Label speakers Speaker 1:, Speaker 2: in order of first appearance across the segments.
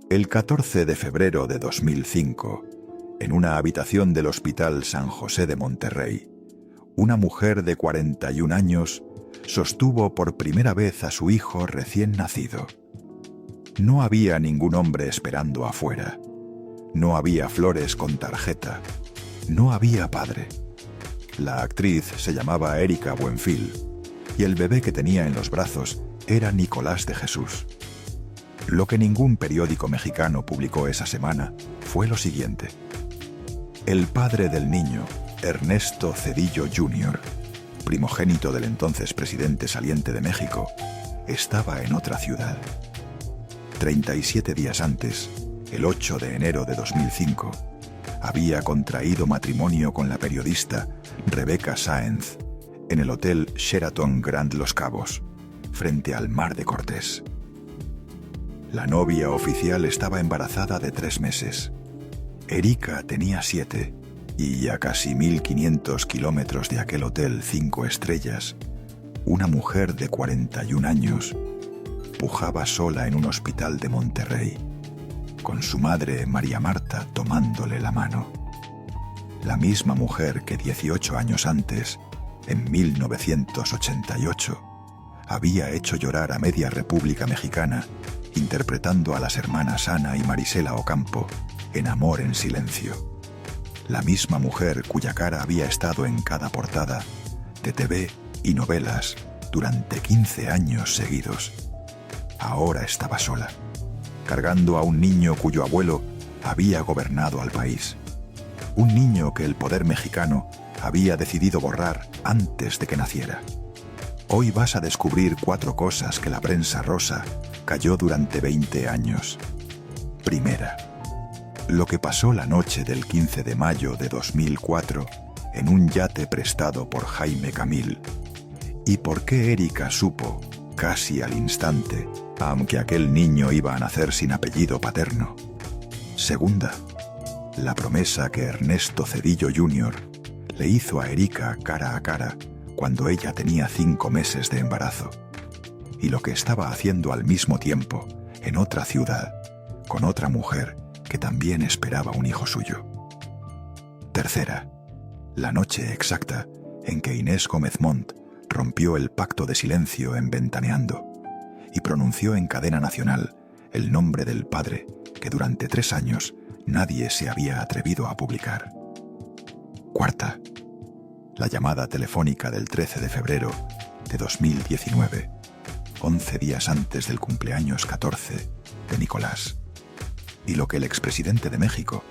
Speaker 1: El 14 de febrero de 2005, en una habitación del Hospital San José de Monterrey, una mujer de 41 años sostuvo por primera vez a su hijo recién nacido. No había ningún hombre esperando afuera. No había flores con tarjeta. No había padre. La actriz se llamaba Erika Buenfil y el bebé que tenía en los brazos era Nicolás de Jesús. Lo que ningún periódico mexicano publicó esa semana fue lo siguiente. El padre del niño, Ernesto Zedillo Jr., primogénito del entonces presidente saliente de México, estaba en otra ciudad. 37 días antes, el 8 de enero de 2005, había contraído matrimonio con la periodista Rebeca Sáenz en el Hotel Sheraton Grand Los Cabos, frente al Mar de Cortés. La novia oficial estaba embarazada de 3 meses. Erika tenía 7 y a casi 1.500 kilómetros de aquel hotel 5 estrellas, una mujer de 41 años pujaba sola en un hospital de Monterrey, con su madre María Marta tomándole la mano. La misma mujer que 18 años antes, en 1988, había hecho llorar a media República Mexicana interpretando a las hermanas Ana y Marisela Ocampo en Amor en Silencio. La misma mujer cuya cara había estado en cada portada de TV y novelas durante 15 años seguidos. Ahora estaba sola, cargando a un niño cuyo abuelo había gobernado al país. Un niño que el poder mexicano había decidido borrar antes de que naciera. Hoy vas a descubrir 4 cosas que la prensa rosa calló durante 20 años. Primera, lo que pasó la noche del 15 de mayo de 2004 en un yate prestado por Jaime Camil. Y por qué Erika supo, casi al instante, aunque aquel niño iba a nacer sin apellido paterno. Segunda, la promesa que Ernesto Zedillo Jr. le hizo a Erika cara a cara cuando ella tenía 5 meses de embarazo, y lo que estaba haciendo al mismo tiempo en otra ciudad, con otra mujer que también esperaba un hijo suyo. Tercera, la noche exacta en que Inés Gómez Montt rompió el pacto de silencio en Ventaneando y pronunció en cadena nacional el nombre del padre que durante 3 años nadie se había atrevido a publicar. Cuarta, la llamada telefónica del 13 de febrero de 2019, 11 días antes del cumpleaños 14 de Nicolás, y lo que el expresidente de México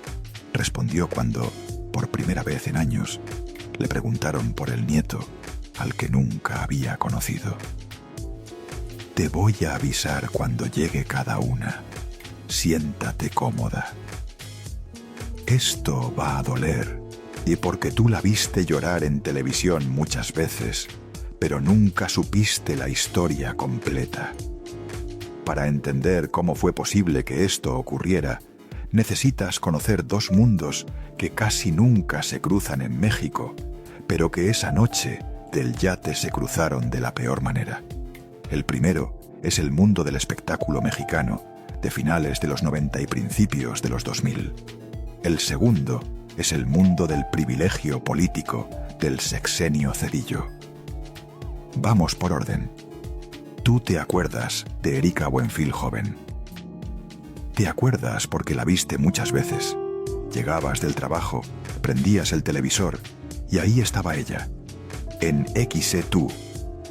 Speaker 1: respondió cuando, por primera vez en años, le preguntaron por el nieto al que nunca había conocido. Te voy a avisar cuando llegue cada una. Siéntate cómoda. Esto va a doler, y porque tú la viste llorar en televisión muchas veces, pero nunca supiste la historia completa. Para entender cómo fue posible que esto ocurriera, necesitas conocer 2 mundos que casi nunca se cruzan en México, pero que esa noche del yate se cruzaron de la peor manera. El primero es el mundo del espectáculo mexicano de finales de los 90 y principios de los 2000. El segundo es el mundo del privilegio político del sexenio Zedillo. Vamos por orden. Tú te acuerdas de Erika Buenfil joven. Te acuerdas porque la viste muchas veces. Llegabas del trabajo, prendías el televisor y ahí estaba ella, en XE2,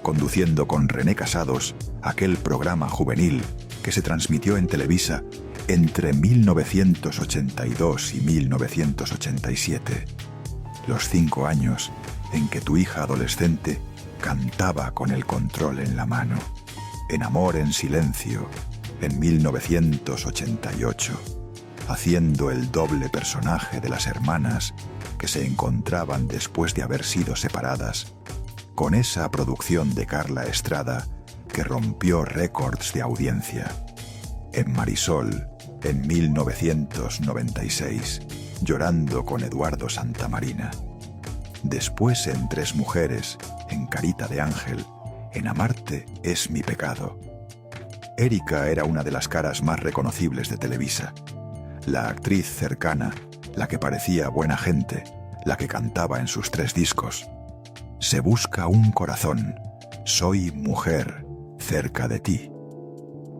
Speaker 1: conduciendo con René Casados aquel programa juvenil que se transmitió en Televisa entre 1982 y 1987, los 5 años en que tu hija adolescente cantaba con el control en la mano, en Amor en Silencio, en 1988, haciendo el doble personaje de las hermanas que se encontraban después de haber sido separadas, con esa producción de Carla Estrada que rompió récords de audiencia. En Marisol, en 1996, llorando con Eduardo Santamarina. Después en 3 mujeres, en Carita de Ángel, en Amarte es mi pecado. Erika era una de las caras más reconocibles de Televisa. La actriz cercana, la que parecía buena gente, la que cantaba en sus 3 discos. Se busca un corazón, soy mujer, cerca de ti.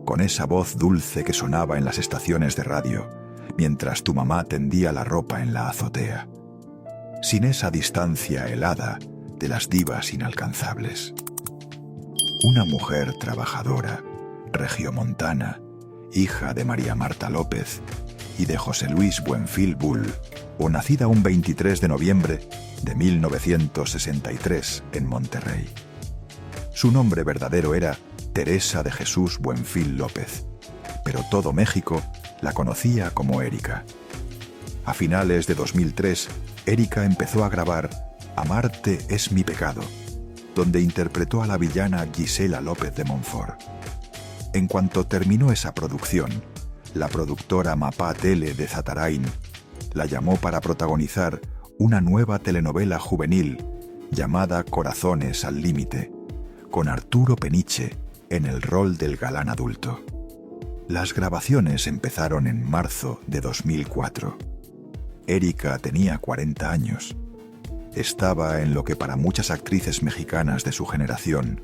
Speaker 1: Con esa voz dulce que sonaba en las estaciones de radio, mientras tu mamá tendía la ropa en la azotea. Sin esa distancia helada de las divas inalcanzables. Una mujer trabajadora, regiomontana, hija de María Marta López y de José Luis Buenfil Bull, o nacida un 23 de noviembre de 1963 en Monterrey. Su nombre verdadero era Teresa de Jesús Buenfil López, pero todo México la conocía como Erika. A finales de 2003, Erika empezó a grabar Amarte es mi pecado, donde interpretó a la villana Gisela López de Montfort. En cuanto terminó esa producción, la productora Mapá Tele de Zatarain la llamó para protagonizar una nueva telenovela juvenil llamada Corazones al límite, con Arturo Peniche en el rol del galán adulto. Las grabaciones empezaron en marzo de 2004. Erika tenía 40 años. Estaba en lo que para muchas actrices mexicanas de su generación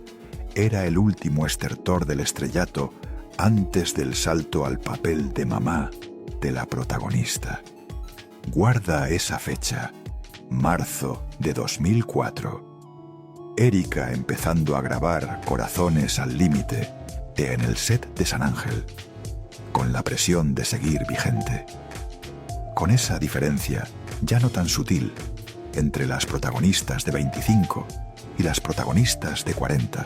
Speaker 1: era el último estertor del estrellato antes del salto al papel de mamá de la protagonista. Guarda esa fecha, marzo de 2004. Erika empezando a grabar Corazones al límite en el set de San Ángel, con la presión de seguir vigente. Con esa diferencia, ya no tan sutil, entre las protagonistas de 25 y las protagonistas de 40.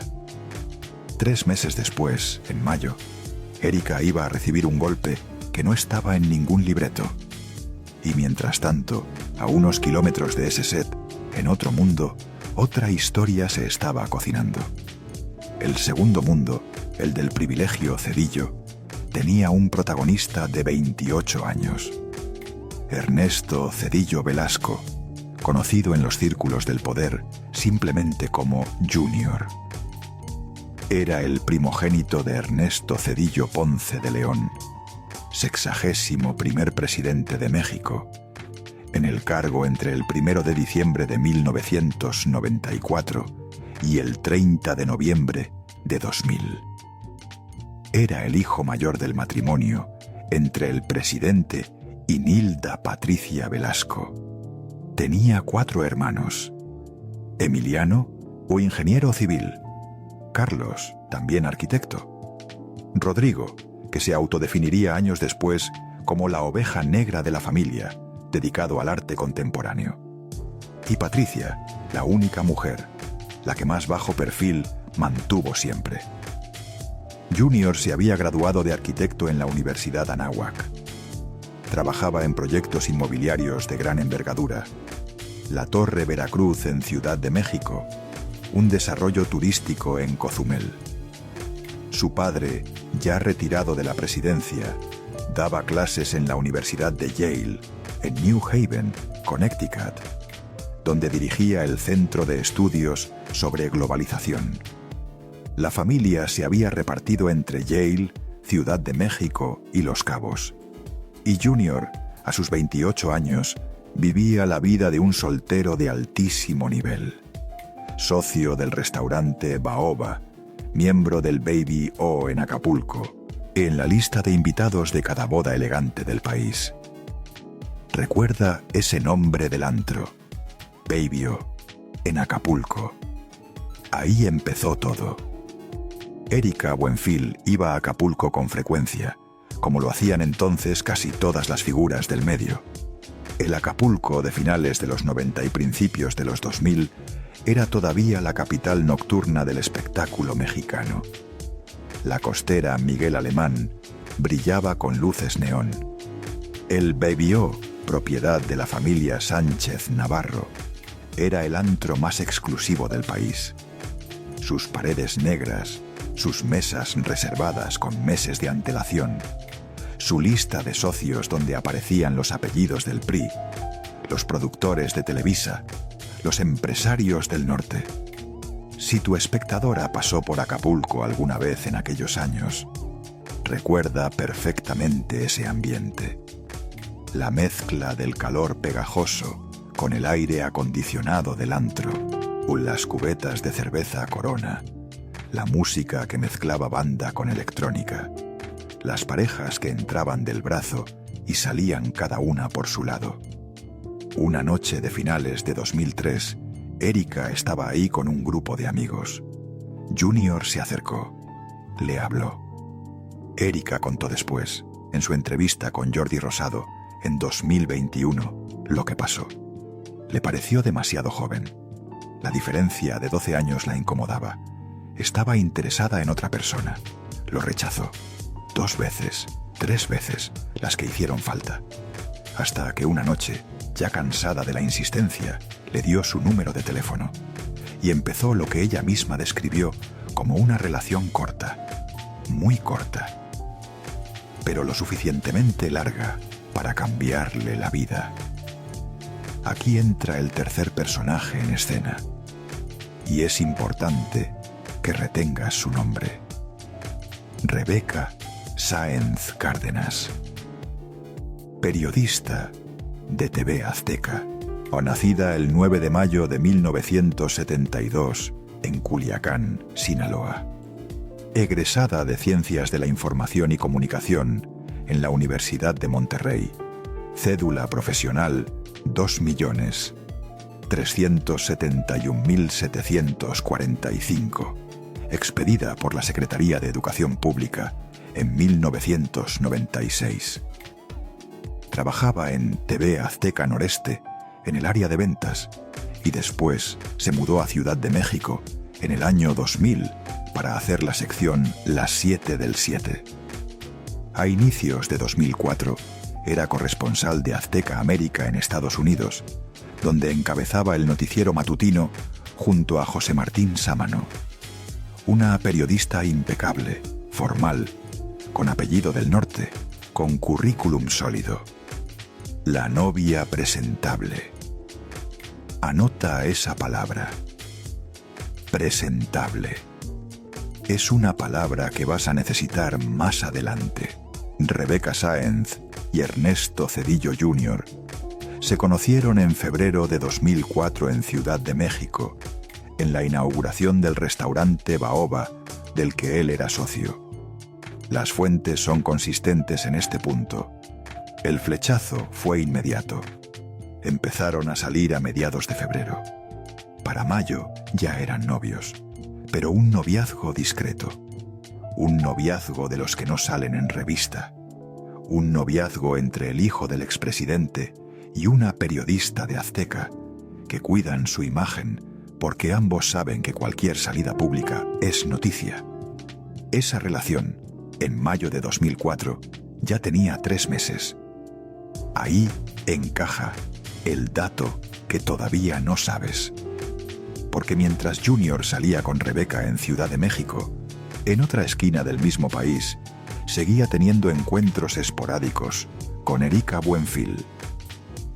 Speaker 1: 3 meses después, en mayo, Erika iba a recibir un golpe que no estaba en ningún libreto. Y mientras tanto, a unos kilómetros de ese set, en otro mundo, otra historia se estaba cocinando. El segundo mundo, el del privilegio Cedillo, tenía un protagonista de 28 años. Ernesto Cedillo Velasco, conocido en los círculos del poder simplemente como Junior. Era el primogénito de Ernesto Cedillo Ponce de León, 61º presidente de México, en el cargo entre el 1 de diciembre de 1994 y el 30 de noviembre de 2000. Era el hijo mayor del matrimonio entre el presidente y Nilda Patricia Velasco. Tenía 4 hermanos: Emiliano, o ingeniero civil; Carlos, también arquitecto; Rodrigo, que se autodefiniría años después como la oveja negra de la familia, dedicado al arte contemporáneo; y Patricia, la única mujer, la que más bajo perfil mantuvo siempre. Junior se había graduado de arquitecto en la Universidad Anáhuac. Trabajaba en proyectos inmobiliarios de gran envergadura: la Torre Veracruz en Ciudad de México, un desarrollo turístico en Cozumel. Su padre, ya retirado de la presidencia, daba clases en la Universidad de Yale, en New Haven, Connecticut, donde dirigía el Centro de Estudios sobre Globalización. La familia se había repartido entre Yale, Ciudad de México y Los Cabos. Y Junior, a sus 28 años, vivía la vida de un soltero de altísimo nivel. Socio del restaurante Baoba, miembro del Baby O en Acapulco, en la lista de invitados de cada boda elegante del país. Recuerda ese nombre del antro: Baby O, en Acapulco. Ahí empezó todo. Erika Buenfil iba a Acapulco con frecuencia, como lo hacían entonces casi todas las figuras del medio. El Acapulco de finales de los 90 y principios de los 2000 era todavía la capital nocturna del espectáculo mexicano. La costera Miguel Alemán brillaba con luces neón. El Baby O, propiedad de la familia Sánchez Navarro, era el antro más exclusivo del país. Sus paredes negras, sus mesas reservadas con meses de antelación, su lista de socios donde aparecían los apellidos del PRI, los productores de Televisa, los empresarios del norte. Si tu espectadora pasó por Acapulco alguna vez en aquellos años, Recuerda perfectamente ese ambiente. La mezcla del calor pegajoso con el aire acondicionado del antro, con las cubetas de cerveza Corona, la música que mezclaba banda con electrónica, las parejas que entraban del brazo y salían cada una por su lado. Una noche de finales de 2003, Erika estaba ahí con un grupo de amigos. Junior se acercó. Le habló. Erika contó después, en su entrevista con Jordi Rosado, en 2021, lo que pasó. Le pareció demasiado joven. La diferencia de 12 años la incomodaba. Estaba interesada en otra persona. Lo rechazó. 2 veces, 3 veces, las que hicieron falta. Hasta que una noche, ya cansada de la insistencia, le dio su número de teléfono. Y empezó lo que ella misma describió como una relación corta. Muy corta. Pero lo suficientemente larga para cambiarle la vida. Aquí entra el tercer personaje en escena. Y es importante que retengas su nombre. Rebeca Sáenz Cárdenas. Periodista de TV Azteca. Nacida el 9 de mayo de 1972 en Culiacán, Sinaloa. Egresada de Ciencias de la Información y Comunicación en la Universidad de Monterrey. Cédula profesional 2.371.745. Expedida por la Secretaría de Educación Pública en 1996. Trabajaba en TV Azteca Noreste, en el área de ventas, y después se mudó a Ciudad de México en el año 2000 para hacer la sección Las 7 del 7. A inicios de 2004 era corresponsal de Azteca América en Estados Unidos, donde encabezaba el noticiero matutino junto a José Martín Sámano. Una periodista impecable, formal, con apellido del norte, con currículum sólido. La novia presentable. Anota esa palabra. Presentable. Es una palabra que vas a necesitar más adelante. Rebeca Sáenz y Ernesto Zedillo Jr. se conocieron en febrero de 2004 en Ciudad de México, en la inauguración del restaurante Baoba, del que él era socio. Las fuentes son consistentes en este punto. El flechazo fue inmediato. Empezaron a salir a mediados de febrero. Para mayo ya eran novios, pero un noviazgo discreto. Un noviazgo de los que no salen en revista. Un noviazgo entre el hijo del expresidente y una periodista de Azteca, que cuidan su imagen porque ambos saben que cualquier salida pública es noticia. Esa relación, en mayo de 2004, ya tenía 3 meses. Ahí encaja el dato que todavía no sabes. Porque mientras Junior salía con Rebeca en Ciudad de México, en otra esquina del mismo país, seguía teniendo encuentros esporádicos con Erika Buenfil.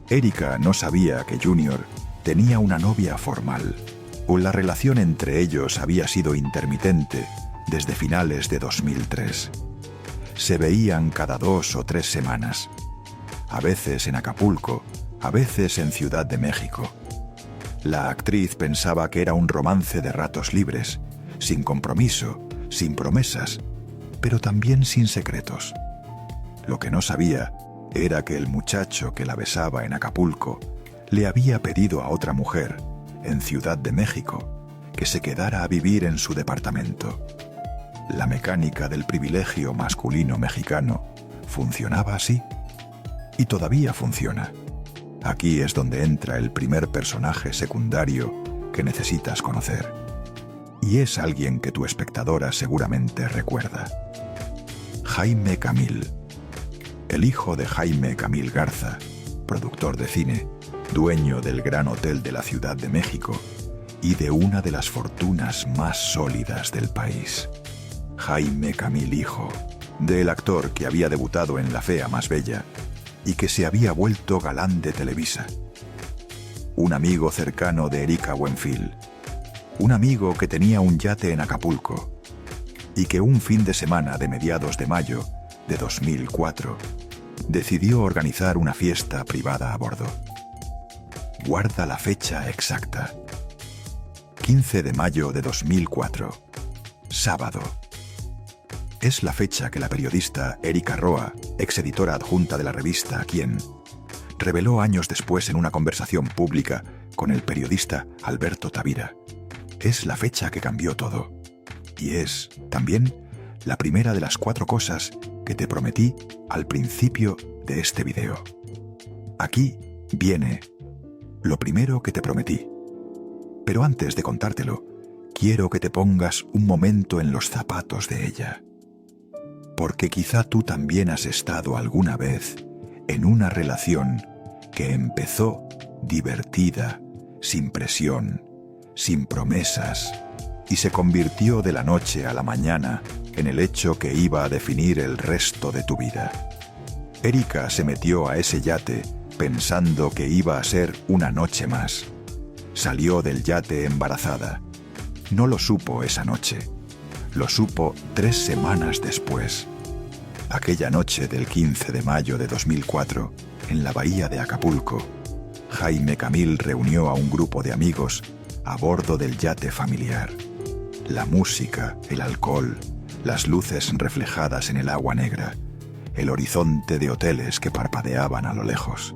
Speaker 1: Erika no sabía que Junior tenía una novia formal, o la relación entre ellos había sido intermitente desde finales de 2003. Se veían cada 2 o 3 semanas, a veces en Acapulco, a veces en Ciudad de México. La actriz pensaba que era un romance de ratos libres, sin compromiso, sin promesas, pero también sin secretos. Lo que no sabía era que el muchacho que la besaba en Acapulco le había pedido a otra mujer, en Ciudad de México, que se quedara a vivir en su departamento. La mecánica del privilegio masculino mexicano funcionaba así, y todavía funciona. Aquí es donde entra el primer personaje secundario que necesitas conocer. Y es alguien que tu espectadora seguramente recuerda. Jaime Camil. El hijo de Jaime Camil Garza, productor de cine, dueño del Gran Hotel de la Ciudad de México y de una de las fortunas más sólidas del país. Jaime Camil hijo, del actor que había debutado en La Fea Más Bella y que se había vuelto galán de Televisa. Un amigo cercano de Erika Buenfil. Un amigo que tenía un yate en Acapulco. y que un fin de semana de mediados de mayo de 2004 decidió organizar una fiesta privada a bordo. Guarda la fecha exacta. 15 de mayo de 2004, sábado. Es la fecha que la periodista Erika Roa, exeditora adjunta de la revista Quién, reveló años después en una conversación pública con el periodista Alberto Tavira. Es la fecha que cambió todo. Y es, también, la primera de las 4 cosas que te prometí al principio de este video. Aquí viene lo primero que te prometí. Pero antes de contártelo, quiero que te pongas un momento en los zapatos de ella. Porque quizá tú también has estado alguna vez en una relación que empezó divertida, sin presión, sin promesas, y se convirtió de la noche a la mañana en el hecho que iba a definir el resto de tu vida. Erika se metió a ese yate pensando que iba a ser una noche más. Salió del yate embarazada. No lo supo esa noche. Lo supo 3 semanas después. Aquella noche del 15 de mayo de 2004, en la bahía de Acapulco, Jaime Camil reunió a un grupo de amigos a bordo del yate familiar. La música, el alcohol, las luces reflejadas en el agua negra, el horizonte de hoteles que parpadeaban a lo lejos.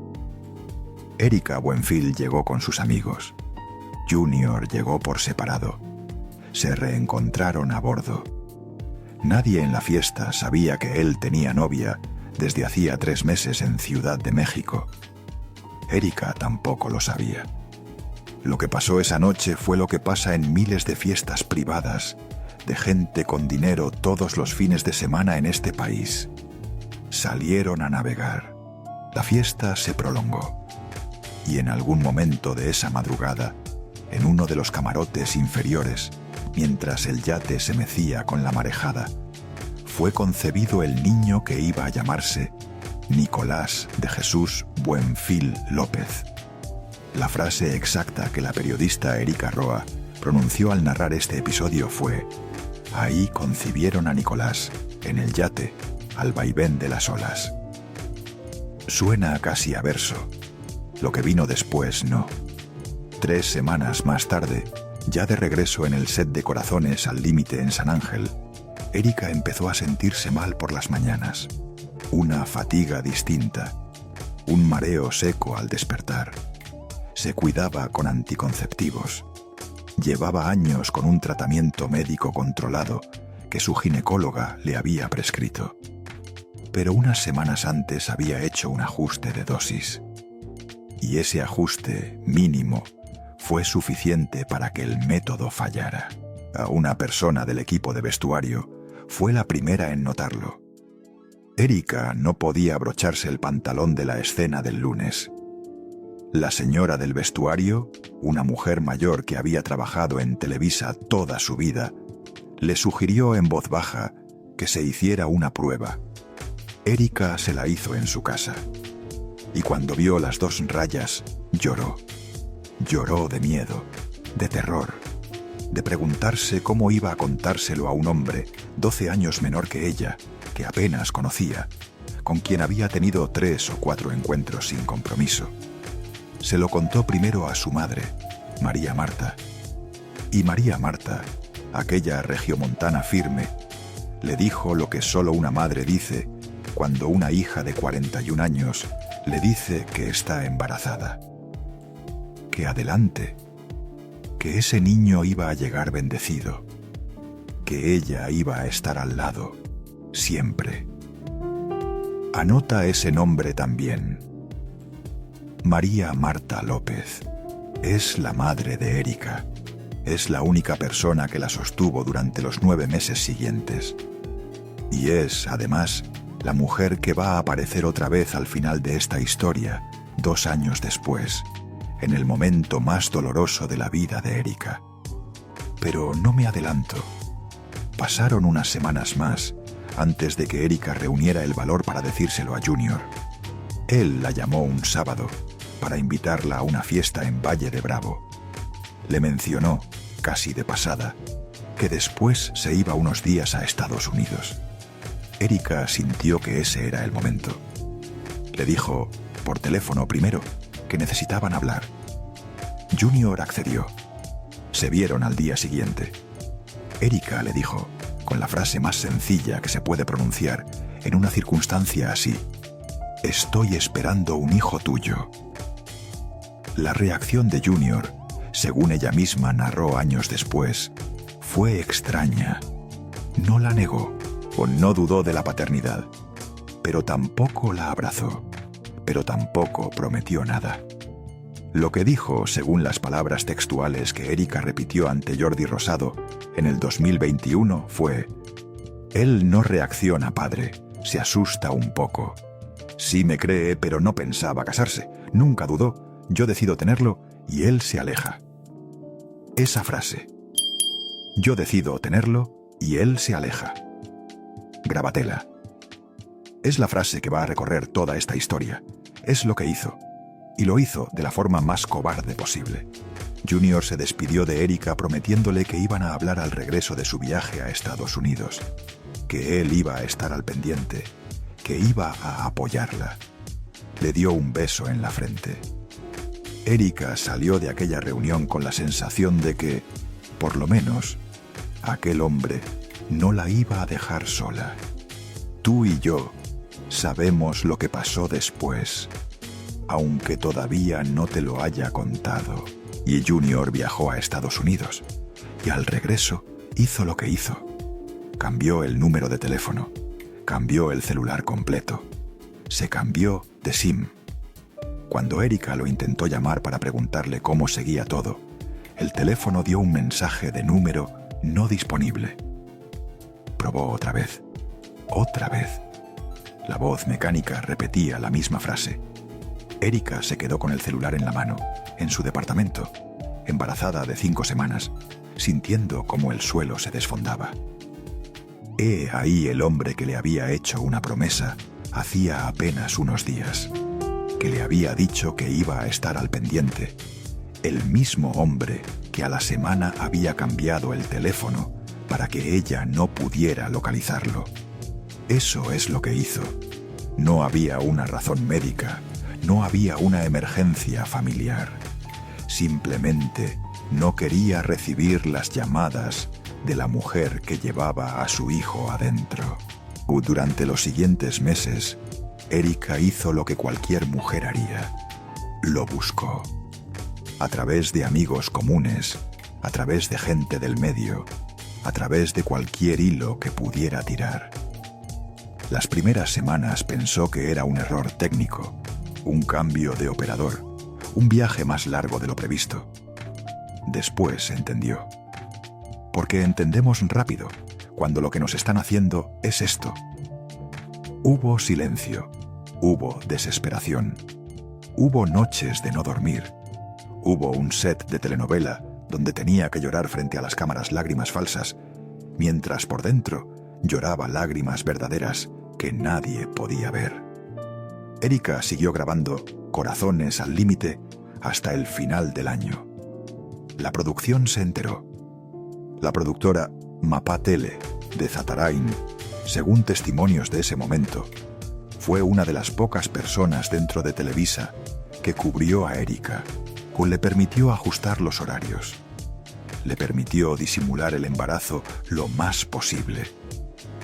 Speaker 1: Erika Buenfil llegó con sus amigos. Junior llegó por separado. Se reencontraron a bordo. Nadie en la fiesta sabía que él tenía novia desde hacía 3 meses en Ciudad de México. Erika tampoco lo sabía. Lo que pasó esa noche fue lo que pasa en miles de fiestas privadas, de gente con dinero todos los fines de semana en este país. Salieron a navegar. La fiesta se prolongó. Y en algún momento de esa madrugada, en uno de los camarotes inferiores, mientras el yate se mecía con la marejada, fue concebido el niño que iba a llamarse Nicolás de Jesús Buenfil López. La frase exacta que la periodista Erika Roa pronunció al narrar este episodio fue: ahí concibieron a Nicolás, en el yate, al vaivén de las olas. Suena casi a verso. Lo que vino después no. 3 semanas más tarde, ya de regreso en el set de Corazones al Límite en San Ángel, Erika empezó a sentirse mal por las mañanas. Una fatiga distinta, un mareo seco al despertar. Se cuidaba con anticonceptivos. Llevaba años con un tratamiento médico controlado que su ginecóloga le había prescrito. Pero unas semanas antes había hecho un ajuste de dosis. Y ese ajuste mínimo fue suficiente para que el método fallara. A una persona del equipo de vestuario fue la primera en notarlo. Erika no podía abrocharse el pantalón de la escena del lunes. La señora del vestuario, una mujer mayor que había trabajado en Televisa toda su vida, le sugirió en voz baja que se hiciera una prueba. Erika se la hizo en su casa. Y cuando vio las 2 rayas, lloró. Lloró de miedo, de terror, de preguntarse cómo iba a contárselo a un hombre 12 años menor que ella, que apenas conocía, con quien había tenido 3 o 4 encuentros sin compromiso. Se lo contó primero a su madre, María Marta. Y María Marta, aquella regiomontana firme, le dijo lo que solo una madre dice cuando una hija de 41 años le dice que está embarazada. Que adelante, que ese niño iba a llegar bendecido, que ella iba a estar al lado, siempre. Anota ese nombre también. María Marta López. Es la madre de Erika. Es la única persona que la sostuvo durante los 9 meses siguientes. Y es, además, la mujer que va a aparecer otra vez al final de esta historia, 2 años después, en el momento más doloroso de la vida de Erika. Pero no me adelanto. Pasaron unas semanas más antes de que Erika reuniera el valor para decírselo a Junior. Él la llamó un sábado para invitarla a una fiesta en Valle de Bravo. Le mencionó, casi de pasada, que después se iba unos días a Estados Unidos. Erika sintió que ese era el momento. Le dijo, por teléfono primero, que necesitaban hablar. Junior accedió. Se vieron al día siguiente. Erika le dijo, con la frase más sencilla que se puede pronunciar en una circunstancia así: «Estoy esperando un hijo tuyo». La reacción de Junior, según ella misma narró años después, fue extraña. No la negó o no dudó de la paternidad, pero tampoco la abrazó, pero tampoco prometió nada. Lo que dijo, según las palabras textuales que Erika repitió ante Jordi Rosado en el 2021, fue: «Él no reacciona, padre, se asusta un poco. Sí me cree, pero no pensaba casarse, nunca dudó, yo decido tenerlo y él se aleja». Esa frase: «Yo decido tenerlo y él se aleja». Grábatela. Es la frase que va a recorrer toda esta historia. Es lo que hizo. Y lo hizo de la forma más cobarde posible. Junior se despidió de Erika prometiéndole que iban a hablar al regreso de su viaje a Estados Unidos, que él iba a estar al pendiente, que iba a apoyarla. Le dio un beso en la frente. Erika salió de aquella reunión con la sensación de que, por lo menos, aquel hombre no la iba a dejar sola. Tú y yo sabemos lo que pasó después, aunque todavía no te lo haya contado. Y Junior viajó a Estados Unidos, y al regreso hizo lo que hizo. Cambió el número de teléfono, cambió el celular completo, se cambió de SIM. Cuando Erika lo intentó llamar para preguntarle cómo seguía todo, el teléfono dio un mensaje de número no disponible. Probó otra vez. Otra vez. La voz mecánica repetía la misma frase. Erika se quedó con el celular en la mano, en su departamento, embarazada de 5 semanas, sintiendo cómo el suelo se desfondaba. He ahí el hombre que le había hecho una promesa hacía apenas unos días, que le había dicho que iba a estar al pendiente. El mismo hombre que a la semana había cambiado el teléfono para que ella no pudiera localizarlo. Eso es lo que hizo. No había una razón médica, no había una emergencia familiar. Simplemente no quería recibir las llamadas de la mujer que llevaba a su hijo adentro. Durante los siguientes meses, Erika hizo lo que cualquier mujer haría. Lo buscó. A través de amigos comunes, a través de gente del medio, a través de cualquier hilo que pudiera tirar. Las primeras semanas pensó que era un error técnico, un cambio de operador, un viaje más largo de lo previsto. Después entendió. Porque entendemos rápido cuando lo que nos están haciendo es esto. Hubo silencio, hubo desesperación, hubo noches de no dormir, hubo un set de telenovela donde tenía que llorar frente a las cámaras lágrimas falsas, mientras por dentro lloraba lágrimas verdaderas que nadie podía ver. Erika siguió grabando Corazones al límite hasta el final del año. La producción se enteró. La productora Mapá Tele de Zatarain, según testimonios de ese momento, fue una de las pocas personas dentro de Televisa que cubrió a Erika, o le permitió ajustar los horarios. Le permitió disimular el embarazo lo más posible.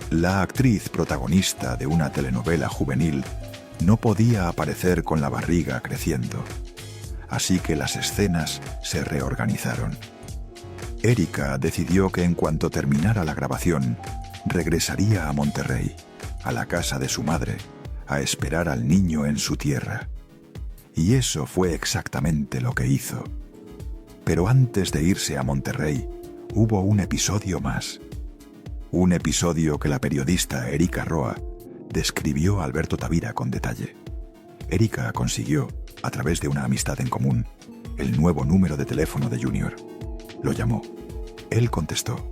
Speaker 1: La actriz protagonista de una telenovela juvenil no podía aparecer con la barriga creciendo, así que las escenas se reorganizaron. Erika decidió que en cuanto terminara la grabación, regresaría a Monterrey, a la casa de su madre, a esperar al niño en su tierra. Y eso fue exactamente lo que hizo. Pero antes de irse a Monterrey, hubo un episodio más. Un episodio que la periodista Erika Roa describió a Alberto Tavira con detalle. Erika consiguió, a través de una amistad en común, el nuevo número de teléfono de Junior. Lo llamó. Él contestó.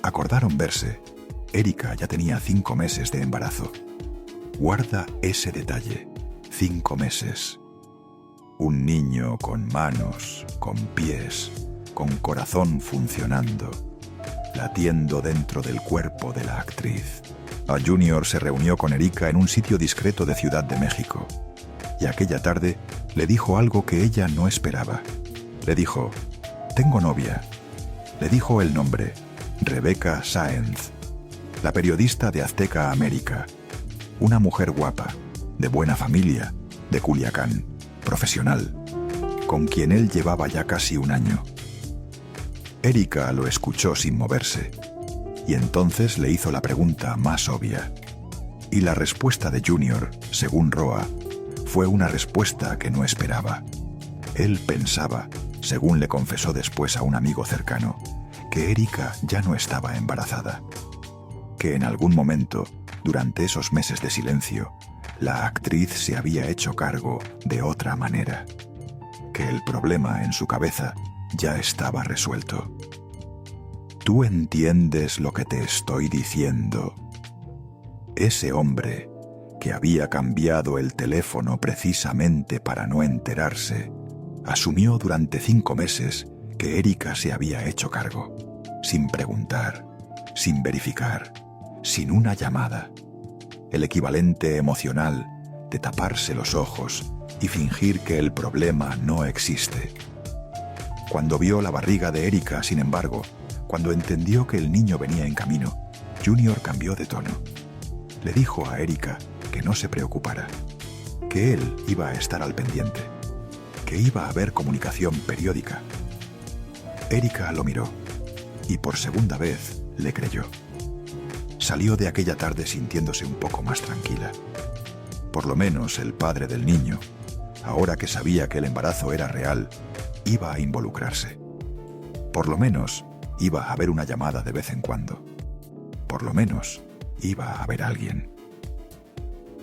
Speaker 1: Acordaron verse. Erika ya tenía 5 meses de embarazo. Guarda ese detalle. 5 meses. Un niño con manos, con pies, con corazón funcionando. latiendo dentro del cuerpo de la actriz. A Junior se reunió con Erika en un sitio discreto de Ciudad de México, y aquella tarde le dijo algo que ella no esperaba. Le dijo: «Tengo novia». Le dijo el nombre: Rebeca Sáenz, la periodista de Azteca América, una mujer guapa, de buena familia, de Culiacán, profesional, con quien él llevaba ya casi un año. Erika lo escuchó sin moverse, y entonces le hizo la pregunta más obvia. Y la respuesta de Junior, según Roa, fue una respuesta que no esperaba. Él pensaba, según le confesó después a un amigo cercano, que Erika ya no estaba embarazada. Que en algún momento, durante esos meses de silencio, la actriz se había hecho cargo de otra manera. Que el problema en su cabeza ya estaba resuelto. ¿Tú entiendes lo que te estoy diciendo? Ese hombre, que había cambiado el teléfono precisamente para no enterarse, asumió durante 5 meses que Erika se había hecho cargo, sin preguntar, sin verificar, sin una llamada. El equivalente emocional de taparse los ojos y fingir que el problema no existe. Cuando vio la barriga de Erika, sin embargo, cuando entendió que el niño venía en camino, Junior cambió de tono. Le dijo a Erika que no se preocupara, que él iba a estar al pendiente, que iba a haber comunicación periódica. Erika lo miró y por segunda vez le creyó. Salió de aquella tarde sintiéndose un poco más tranquila. Por lo menos el padre del niño, ahora que sabía que el embarazo era real, iba a involucrarse. Por lo menos iba a haber una llamada de vez en cuando. Por lo menos iba a haber alguien.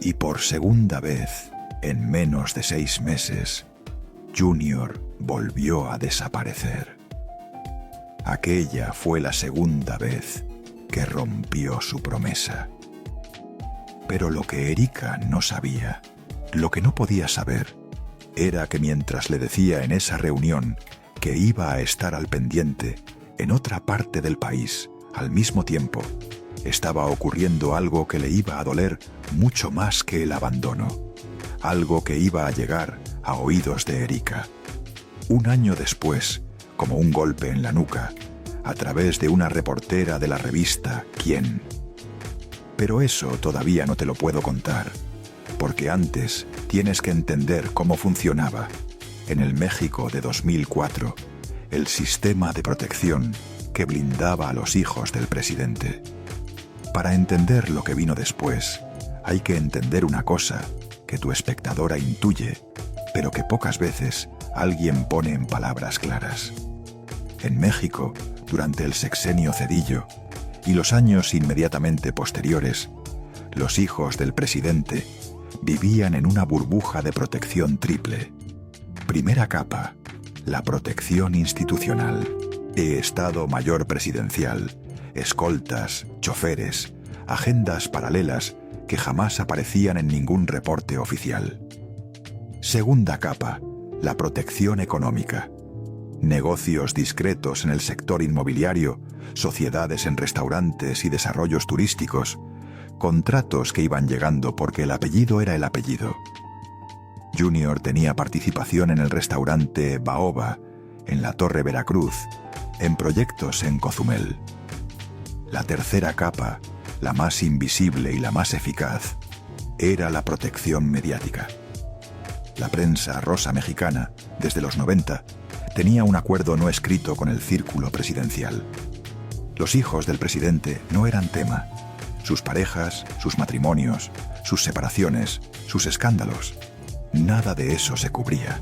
Speaker 1: Y por segunda vez, en menos de 6 meses, Junior volvió a desaparecer. Aquella fue la segunda vez que rompió su promesa. Pero lo que Erika no sabía, lo que no podía saber, era que mientras le decía en esa reunión que iba a estar al pendiente en otra parte del país, al mismo tiempo, estaba ocurriendo algo que le iba a doler mucho más que el abandono, algo que iba a llegar a oídos de Erika. 1 año después, como un golpe en la nuca, a través de una reportera de la revista ¿Quién? Pero eso todavía no te lo puedo contar, porque antes tienes que entender cómo funcionaba, en el México de 2004, el sistema de protección que blindaba a los hijos del presidente. Para entender lo que vino después, hay que entender una cosa que tu espectadora intuye, pero que pocas veces alguien pone en palabras claras. En México, durante el sexenio Zedillo y los años inmediatamente posteriores, los hijos del presidente vivían en una burbuja de protección triple. Primera capa, la protección institucional, Estado Mayor Presidencial, escoltas, choferes, agendas paralelas que jamás aparecían en ningún reporte oficial. Segunda capa, la protección económica. Negocios discretos en el sector inmobiliario, sociedades en restaurantes y desarrollos turísticos, contratos que iban llegando porque el apellido era el apellido. Junior tenía participación en el restaurante Baoba, en la Torre Veracruz, en proyectos en Cozumel. La tercera capa, la más invisible y la más eficaz, era la protección mediática. La prensa rosa mexicana, desde los 90, tenía un acuerdo no escrito con el círculo presidencial. Los hijos del presidente no eran tema. Sus parejas, sus matrimonios, sus separaciones, sus escándalos. Nada de eso se cubría.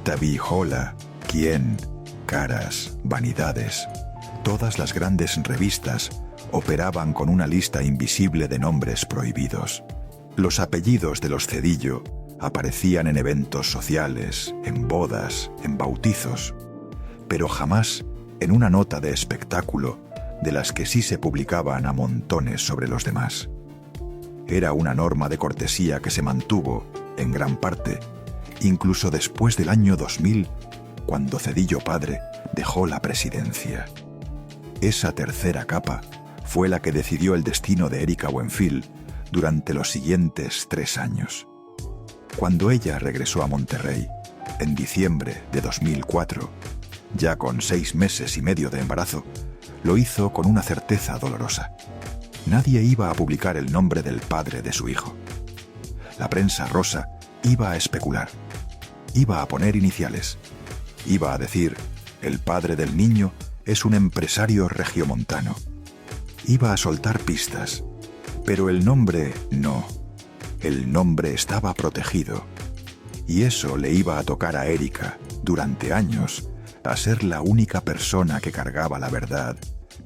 Speaker 1: Tabijola, ¿Quién?, Caras, Vanidades. Todas las grandes revistas operaban con una lista invisible de nombres prohibidos. Los apellidos de los Zedillo aparecían en eventos sociales, en bodas, en bautizos, pero jamás en una nota de espectáculo de las que sí se publicaban a montones sobre los demás. Era una norma de cortesía que se mantuvo, en gran parte, incluso después del año 2000, cuando Zedillo padre dejó la presidencia. Esa tercera capa fue la que decidió el destino de Erika Buenfil durante los siguientes 3 años. Cuando ella regresó a Monterrey, en diciembre de 2004, ya con 6 meses y medio de embarazo, lo hizo con una certeza dolorosa. Nadie iba a publicar el nombre del padre de su hijo. La prensa rosa iba a especular, iba a poner iniciales, iba a decir: el padre del niño es un empresario regiomontano. Iba a soltar pistas, pero el nombre no. El nombre estaba protegido. Y eso le iba a tocar a Erika, durante años, a ser la única persona que cargaba la verdad,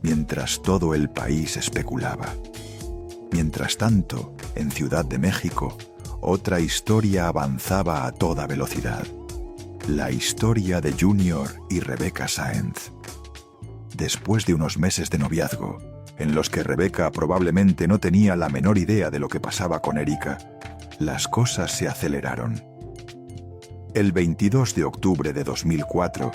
Speaker 1: mientras todo el país especulaba. Mientras tanto, en Ciudad de México, otra historia avanzaba a toda velocidad. La historia de Junior y Rebeca Sáenz. Después de unos meses de noviazgo, en los que Rebeca probablemente no tenía la menor idea de lo que pasaba con Erika, las cosas se aceleraron. El 22 de octubre de 2004,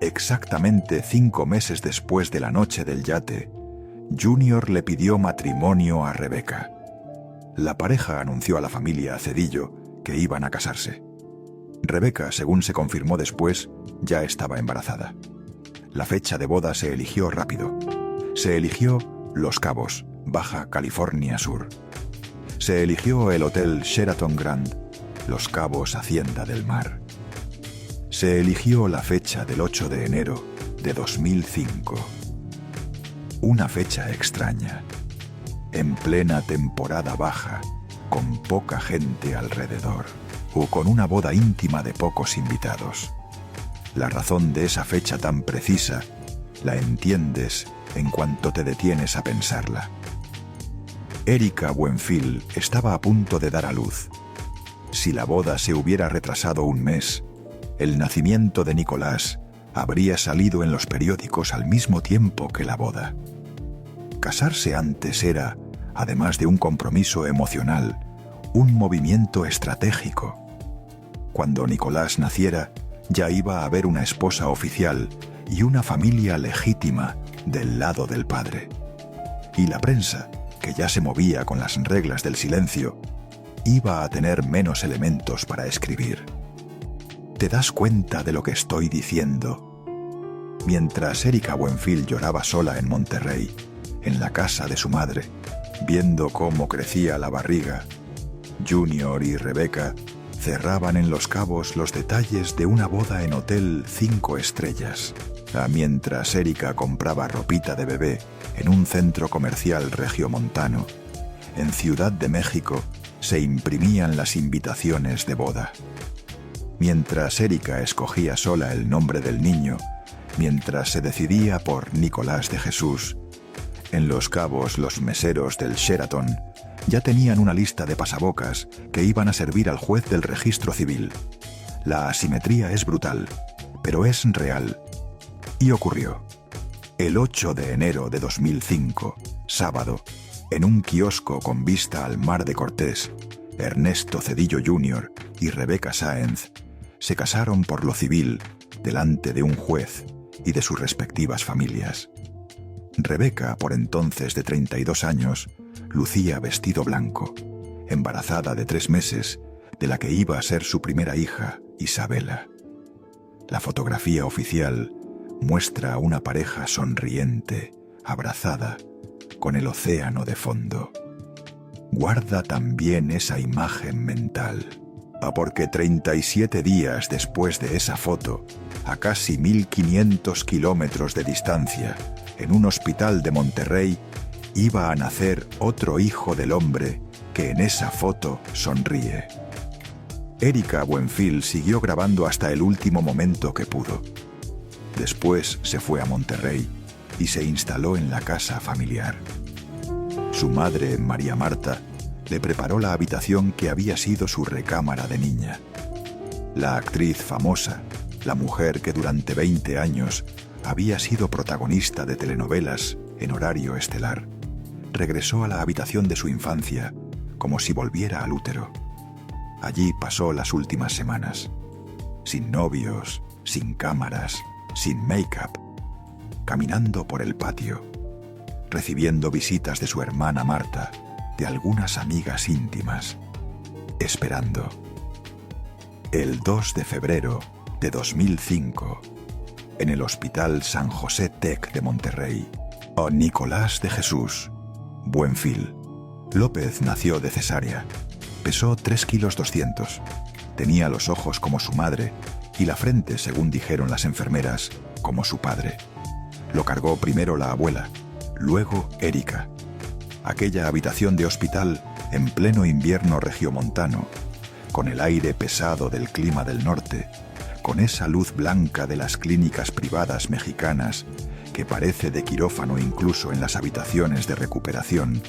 Speaker 1: exactamente 5 meses después de la noche del yate, Junior le pidió matrimonio a Rebeca. La pareja anunció a la familia Cedillo que iban a casarse. Rebeca, según se confirmó después, ya estaba embarazada. La fecha de boda se eligió rápido. Se eligió Los Cabos, Baja California Sur. Se eligió el Hotel Sheraton Grand, Los Cabos, Hacienda del Mar. Se eligió la fecha del 8 de enero de 2005. Una fecha extraña, en plena temporada baja, con poca gente alrededor, o con una boda íntima de pocos invitados. La razón de esa fecha tan precisa la entiendes en cuanto te detienes a pensarla. Erika Buenfil estaba a punto de dar a luz. Si la boda se hubiera retrasado un mes, el nacimiento de Nicolás habría salido en los periódicos al mismo tiempo que la boda. Casarse antes era, además de un compromiso emocional, un movimiento estratégico. Cuando Nicolás naciera, ya iba a haber una esposa oficial y una familia legítima del lado del padre. Y la prensa, que ya se movía con las reglas del silencio, iba a tener menos elementos para escribir. ¿Te das cuenta de lo que estoy diciendo? Mientras Erika Buenfil lloraba sola en Monterrey, en la casa de su madre, viendo cómo crecía la barriga, Junior y Rebeca cerraban en Los Cabos los detalles de una boda en hotel 5 estrellas, mientras Erika compraba ropita de bebé en un centro comercial regiomontano. En Ciudad de México se imprimían las invitaciones de boda. Mientras Erika escogía sola el nombre del niño, mientras se decidía por Nicolás de Jesús, en Los Cabos los meseros del Sheraton ya tenían una lista de pasabocas que iban a servir al juez del registro civil. La asimetría es brutal, pero es real. Y ocurrió. El 8 de enero de 2005, sábado, en un kiosco con vista al Mar de Cortés, Ernesto Cedillo Jr. y Rebeca Sáenz se casaron por lo civil delante de un juez y de sus respectivas familias. Rebeca, por entonces de 32 años, lucía vestido blanco, embarazada de 3 meses, de la que iba a ser su primera hija, Isabela. La fotografía oficial muestra a una pareja sonriente, abrazada, con el océano de fondo. Guarda también esa imagen mental, porque 37 días después de esa foto, a casi 1500 kilómetros de distancia, en un hospital de Monterrey, iba a nacer otro hijo del hombre que en esa foto sonríe. Erika Buenfil siguió grabando hasta el último momento que pudo. Después se fue a Monterrey y se instaló en la casa familiar. Su madre, María Marta, le preparó la habitación que había sido su recámara de niña. La actriz famosa, la mujer que durante 20 años había sido protagonista de telenovelas en horario estelar, regresó a la habitación de su infancia como si volviera al útero. Allí pasó las últimas semanas, sin novios, sin cámaras, sin make-up. caminando por el patio, recibiendo visitas de su hermana Marta, de algunas amigas íntimas, esperando. El 2 de febrero de 2005, en el Hospital San José TEC de Monterrey, a Nicolás de Jesús Buenfil López nació de cesárea. Pesó 3,2 kilos. Tenía los ojos como su madre y la frente, según dijeron las enfermeras, como su padre. Lo cargó primero la abuela, luego Erika. Aquella habitación de hospital en pleno invierno regiomontano, con el aire pesado del clima del norte, con esa luz blanca de las clínicas privadas mexicanas que parece de quirófano incluso en las habitaciones de recuperación,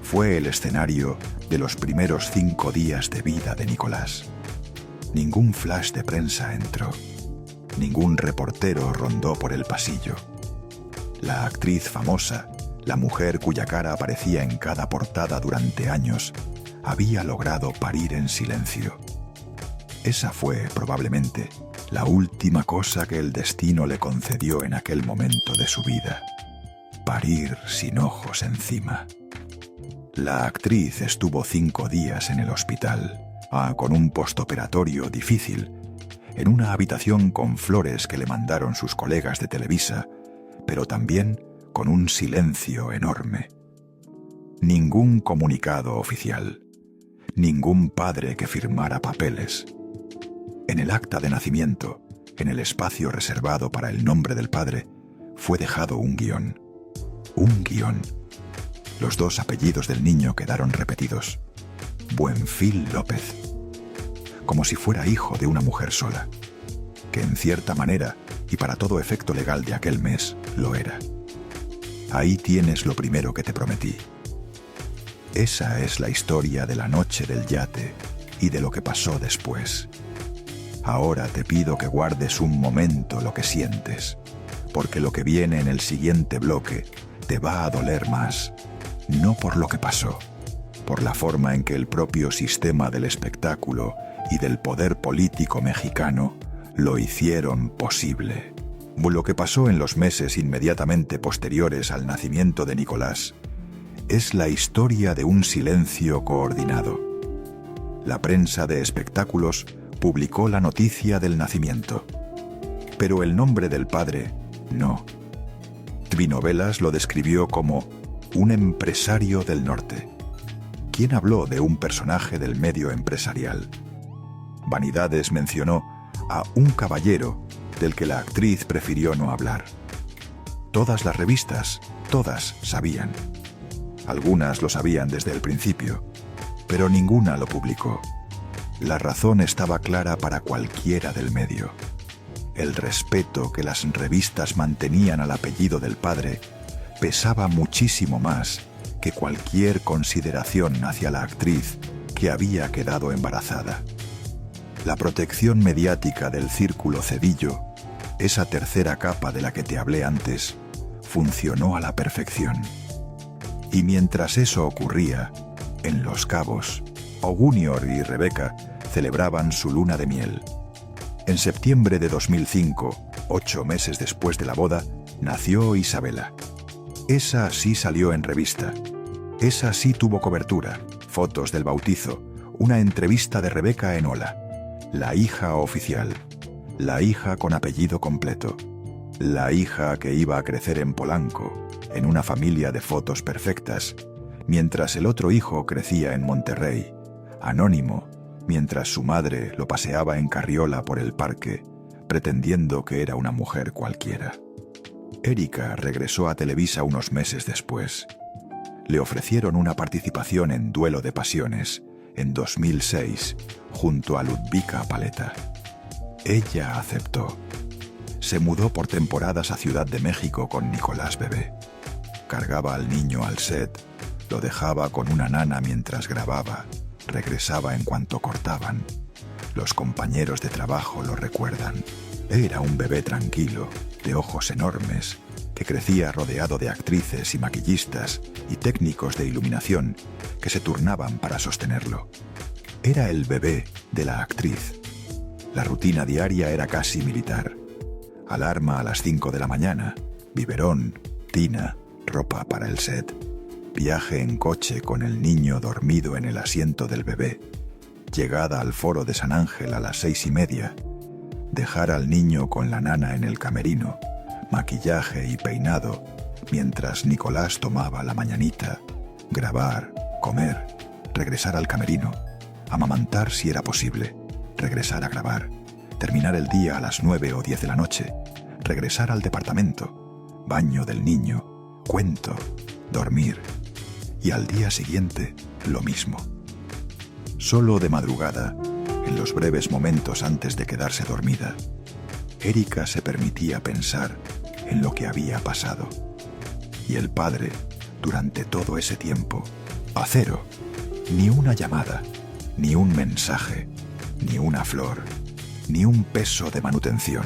Speaker 1: fue el escenario de los primeros 5 días de vida de Nicolás. Ningún flash de prensa entró. Ningún reportero rondó por el pasillo. La actriz famosa, la mujer cuya cara aparecía en cada portada durante años, había logrado parir en silencio. Esa fue, probablemente, la última cosa que el destino le concedió en aquel momento de su vida. Parir sin ojos encima. La actriz estuvo 5 días en el hospital, con un postoperatorio difícil, en una habitación con flores que le mandaron sus colegas de Televisa, pero también con un silencio enorme. Ningún comunicado oficial, ningún padre que firmara papeles. En el acta de nacimiento, en el espacio reservado para el nombre del padre, fue dejado un guión. Un guión. Los 2 apellidos del niño quedaron repetidos. Buenfil López. Como si fuera hijo de una mujer sola, que en cierta manera, y para todo efecto legal de aquel mes, lo era. Ahí tienes lo primero que te prometí. Esa es la historia de la noche del yate y de lo que pasó después. Ahora te pido que guardes un momento lo que sientes, porque lo que viene en el siguiente bloque te va a doler más, no por lo que pasó, por la forma en que el propio sistema del espectáculo y del poder político mexicano lo hicieron posible. Lo que pasó en los meses inmediatamente posteriores al nacimiento de Nicolás es la historia de un silencio coordinado. La prensa de espectáculos publicó la noticia del nacimiento, pero el nombre del padre no. Tvinovelas lo describió como un empresario del norte. ¿Quién habló de un personaje del medio empresarial? Vanidades mencionó a un caballero del que la actriz prefirió no hablar. Todas las revistas, todas sabían. Algunas lo sabían desde el principio, pero ninguna lo publicó. La razón estaba clara para cualquiera del medio. El respeto que las revistas mantenían al apellido del padre pesaba muchísimo más que cualquier consideración hacia la actriz que había quedado embarazada. La protección mediática del círculo Cedillo, esa tercera capa de la que te hablé antes, funcionó a la perfección. Y mientras eso ocurría, en Los Cabos, Junior y Rebeca celebraban su luna de miel. En septiembre de 2005, 8 meses después de la boda, nació Isabela. Esa sí salió en revista. Esa sí tuvo cobertura, fotos del bautizo, una entrevista de Rebeca en Hola. La hija oficial, la hija con apellido completo, la hija que iba a crecer en Polanco, en una familia de fotos perfectas, mientras el otro hijo crecía en Monterrey, anónimo, mientras su madre lo paseaba en carriola por el parque, pretendiendo que era una mujer cualquiera. Erika regresó a Televisa unos meses después. Le ofrecieron una participación en Duelo de Pasiones, en 2006, junto a Ludvika Paleta. Ella aceptó. Se mudó por temporadas a Ciudad de México con Nicolás bebé. Cargaba al niño al set, lo dejaba con una nana mientras grababa, regresaba en cuanto cortaban. Los compañeros de trabajo lo recuerdan. Era un bebé tranquilo, de ojos enormes, que crecía rodeado de actrices y maquillistas y técnicos de iluminación que se turnaban para sostenerlo. Era el bebé de la actriz. La rutina diaria era casi militar. Alarma a las 5 de la mañana, biberón, tina, ropa para el set, viaje en coche con el niño dormido en el asiento del bebé, llegada al foro de San Ángel a las 6:30, dejar al niño con la nana en el camerino, maquillaje y peinado, mientras Nicolás tomaba la mañanita, grabar, comer, regresar al camerino, amamantar si era posible, regresar a grabar, terminar el día a las 9 o 10 de la noche, regresar al departamento, baño del niño, cuento, dormir, y al día siguiente lo mismo. Solo de madrugada, en los breves momentos antes de quedarse dormida, Erika se permitía pensar en lo que había pasado. Y el padre, durante todo ese tiempo, a cero, ni una llamada, ni un mensaje, ni una flor, ni un peso de manutención.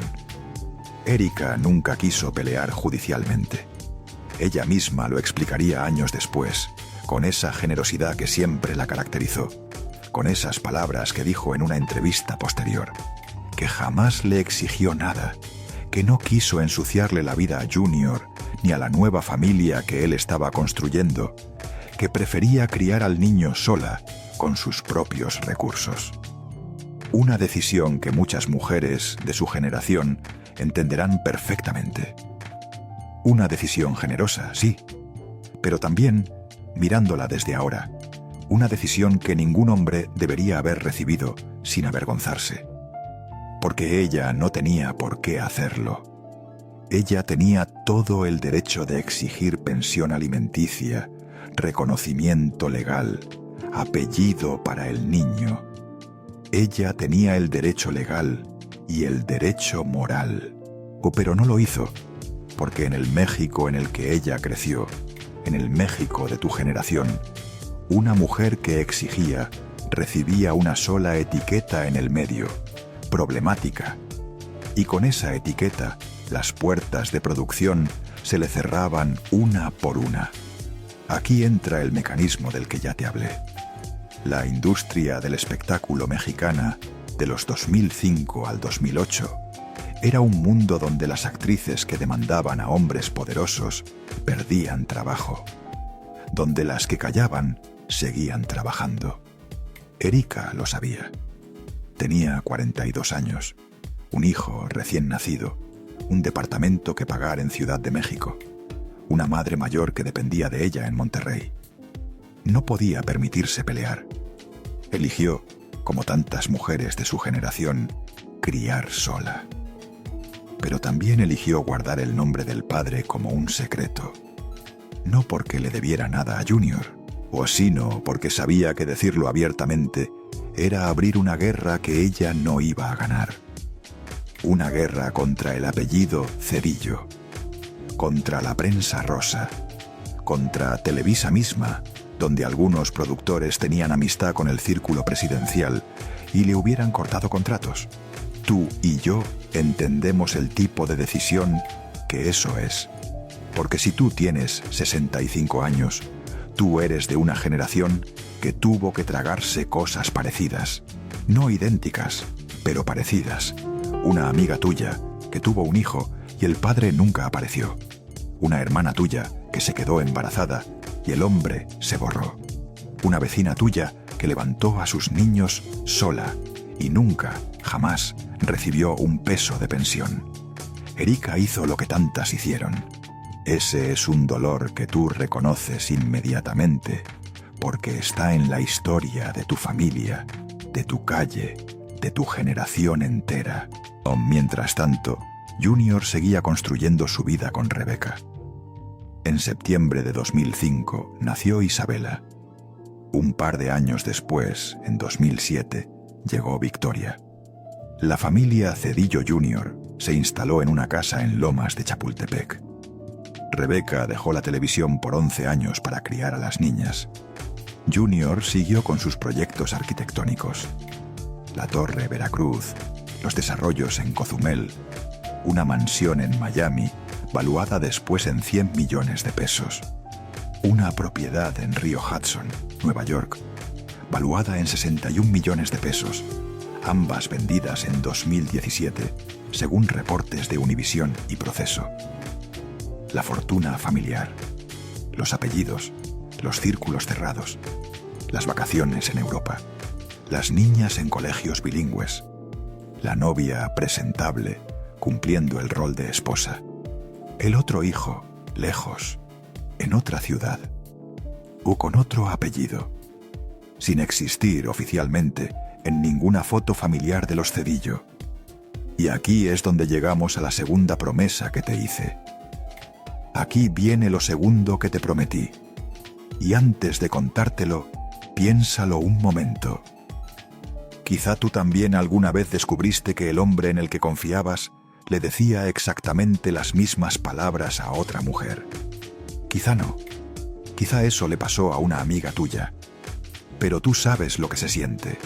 Speaker 1: Erika nunca quiso pelear judicialmente. Ella misma lo explicaría años después, con esa generosidad que siempre la caracterizó, con esas palabras que dijo en una entrevista posterior, que jamás le exigió nada, que no quiso ensuciarle la vida a Junior ni a la nueva familia que él estaba construyendo, que prefería criar al niño sola, con sus propios recursos. Una decisión que muchas mujeres de su generación entenderán perfectamente. Una decisión generosa, sí, pero también, mirándola desde ahora, una decisión que ningún hombre debería haber recibido sin avergonzarse. Porque ella no tenía por qué hacerlo. Ella tenía todo el derecho de exigir pensión alimenticia, reconocimiento legal, apellido para el niño. Ella tenía el derecho legal y el derecho moral. Pero no lo hizo, porque en el México en el que ella creció, en el México de tu generación, una mujer que exigía recibía una sola etiqueta en el medio: problemática. Y con esa etiqueta, las puertas de producción se le cerraban una por una. Aquí entra el mecanismo del que ya te hablé. La industria del espectáculo mexicana, de los 2005 al 2008, era un mundo donde las actrices que demandaban a hombres poderosos perdían trabajo, donde las que callaban seguían trabajando. Erika lo sabía. Tenía 42 años, un hijo recién nacido, un departamento que pagar en Ciudad de México, una madre mayor que dependía de ella en Monterrey. No podía permitirse pelear. Eligió, como tantas mujeres de su generación, criar sola. Pero también eligió guardar el nombre del padre como un secreto. No porque le debiera nada a Junior, o sino porque sabía que decirlo abiertamente era abrir una guerra que ella no iba a ganar. Una guerra contra el apellido Cedillo, contra la prensa rosa, contra Televisa misma, donde algunos productores tenían amistad con el círculo presidencial y le hubieran cortado contratos. Tú y yo entendemos el tipo de decisión que eso es. Porque si tú tienes 65 años, tú eres de una generación que tuvo que tragarse cosas parecidas. No idénticas, pero parecidas. Una amiga tuya que tuvo un hijo y el padre nunca apareció. Una hermana tuya que se quedó embarazada y el hombre se borró. Una vecina tuya que levantó a sus niños sola y nunca, jamás, recibió un peso de pensión. Erika hizo lo que tantas hicieron. Ese es un dolor que tú reconoces inmediatamente, porque está en la historia de tu familia, de tu calle, de tu generación entera. Mientras tanto, Junior seguía construyendo su vida con Rebeca. En septiembre de 2005 nació Isabela. Un par de años después, en 2007, llegó Victoria. La familia Cedillo Jr. se instaló en una casa en Lomas de Chapultepec. Rebeca dejó la televisión por 11 años para criar a las niñas. Junior siguió con sus proyectos arquitectónicos. La Torre Veracruz, los desarrollos en Cozumel, una mansión en Miami, valuada después en 100 millones de pesos. Una propiedad en Río Hudson, Nueva York, valuada en 61 millones de pesos, ambas vendidas en 2017, según reportes de Univisión y Proceso. la fortuna familiar, los apellidos, los círculos cerrados, las vacaciones en Europa, las niñas en colegios bilingües, la novia presentable cumpliendo el rol de esposa, el otro hijo lejos, en otra ciudad, o con otro apellido, sin existir oficialmente en ninguna foto familiar de los Cedillo. Y aquí es donde llegamos a la segunda promesa que te hice. Aquí viene lo segundo que te prometí. Y antes de contártelo, piénsalo un momento. Quizá tú también alguna vez descubriste que el hombre en el que confiabas le decía exactamente las mismas palabras a otra mujer. Quizá no. Quizá eso le pasó a una amiga tuya. Pero tú sabes lo que se siente.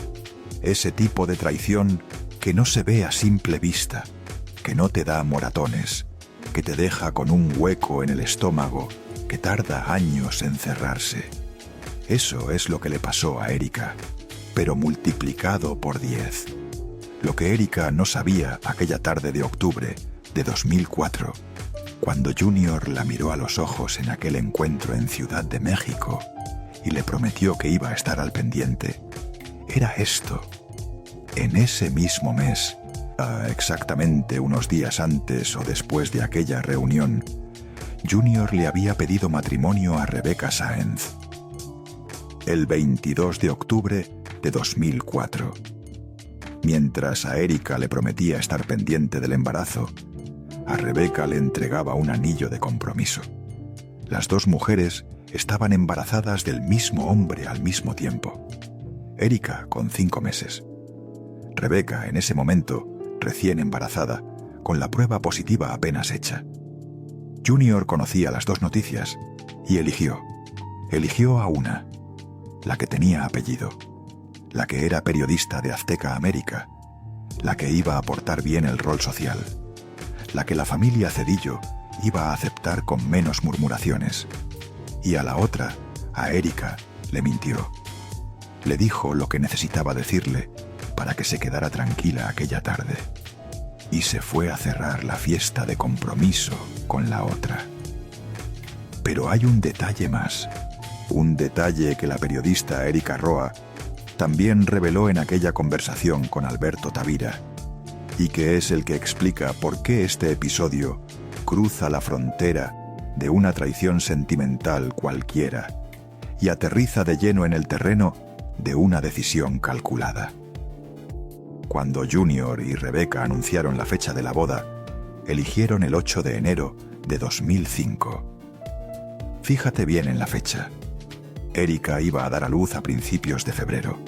Speaker 1: Ese tipo de traición que no se ve a simple vista, que no te da moratones, que te deja con un hueco en el estómago que tarda años en cerrarse. Eso es lo que le pasó a Erika, pero multiplicado por 10. Lo que Erika no sabía aquella tarde de octubre de 2004, cuando Junior la miró a los ojos en aquel encuentro en Ciudad de México y le prometió que iba a estar al pendiente, era esto. En ese mismo mes, exactamente unos días antes o después de aquella reunión, Junior le había pedido matrimonio a Rebecca Sáenz. El 22 de octubre de 2004. Mientras a Erika le prometía estar pendiente del embarazo, a Rebecca le entregaba un anillo de compromiso. Las dos mujeres estaban embarazadas del mismo hombre al mismo tiempo. Erika con 5 meses. Rebecca, en ese momento, recién embarazada, con la prueba positiva apenas hecha. Junior conocía las dos noticias y eligió a una, la que tenía apellido, la que era periodista de Azteca América, la que iba a aportar bien el rol social, la que la familia Cedillo iba a aceptar con menos murmuraciones. Y a la otra, a Erika, le mintió. Le dijo lo que necesitaba decirle para que se quedara tranquila aquella tarde. Y se fue a cerrar la fiesta de compromiso con la otra. Pero hay un detalle más. Un detalle que la periodista Erika Roa también reveló en aquella conversación con Alberto Tavira, y que es el que explica por qué este episodio cruza la frontera de una traición sentimental cualquiera y aterriza de lleno en el terreno de una decisión calculada. Cuando Junior y Rebecca anunciaron la fecha de la boda, eligieron el 8 de enero de 2005. Fíjate bien en la fecha. Erika iba a dar a luz a principios de febrero.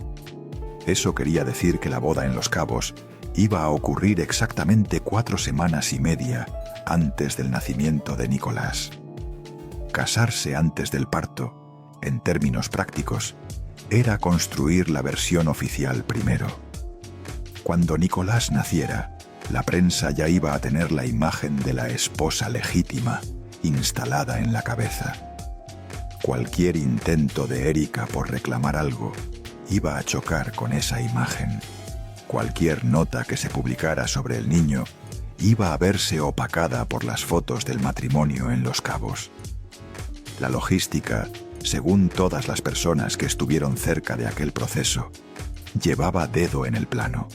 Speaker 1: Eso quería decir que la boda en Los Cabos iba a ocurrir exactamente 4 semanas y media antes del nacimiento de Nicolás. Casarse antes del parto, en términos prácticos, era construir la versión oficial primero. Cuando Nicolás naciera, la prensa ya iba a tener la imagen de la esposa legítima instalada en la cabeza. Cualquier intento de Erika por reclamar algo iba a chocar con esa imagen. Cualquier nota que se publicara sobre el niño iba a verse opacada por las fotos del matrimonio en Los Cabos. La logística, según todas las personas que estuvieron cerca de aquel proceso, llevaba dedo en el plano.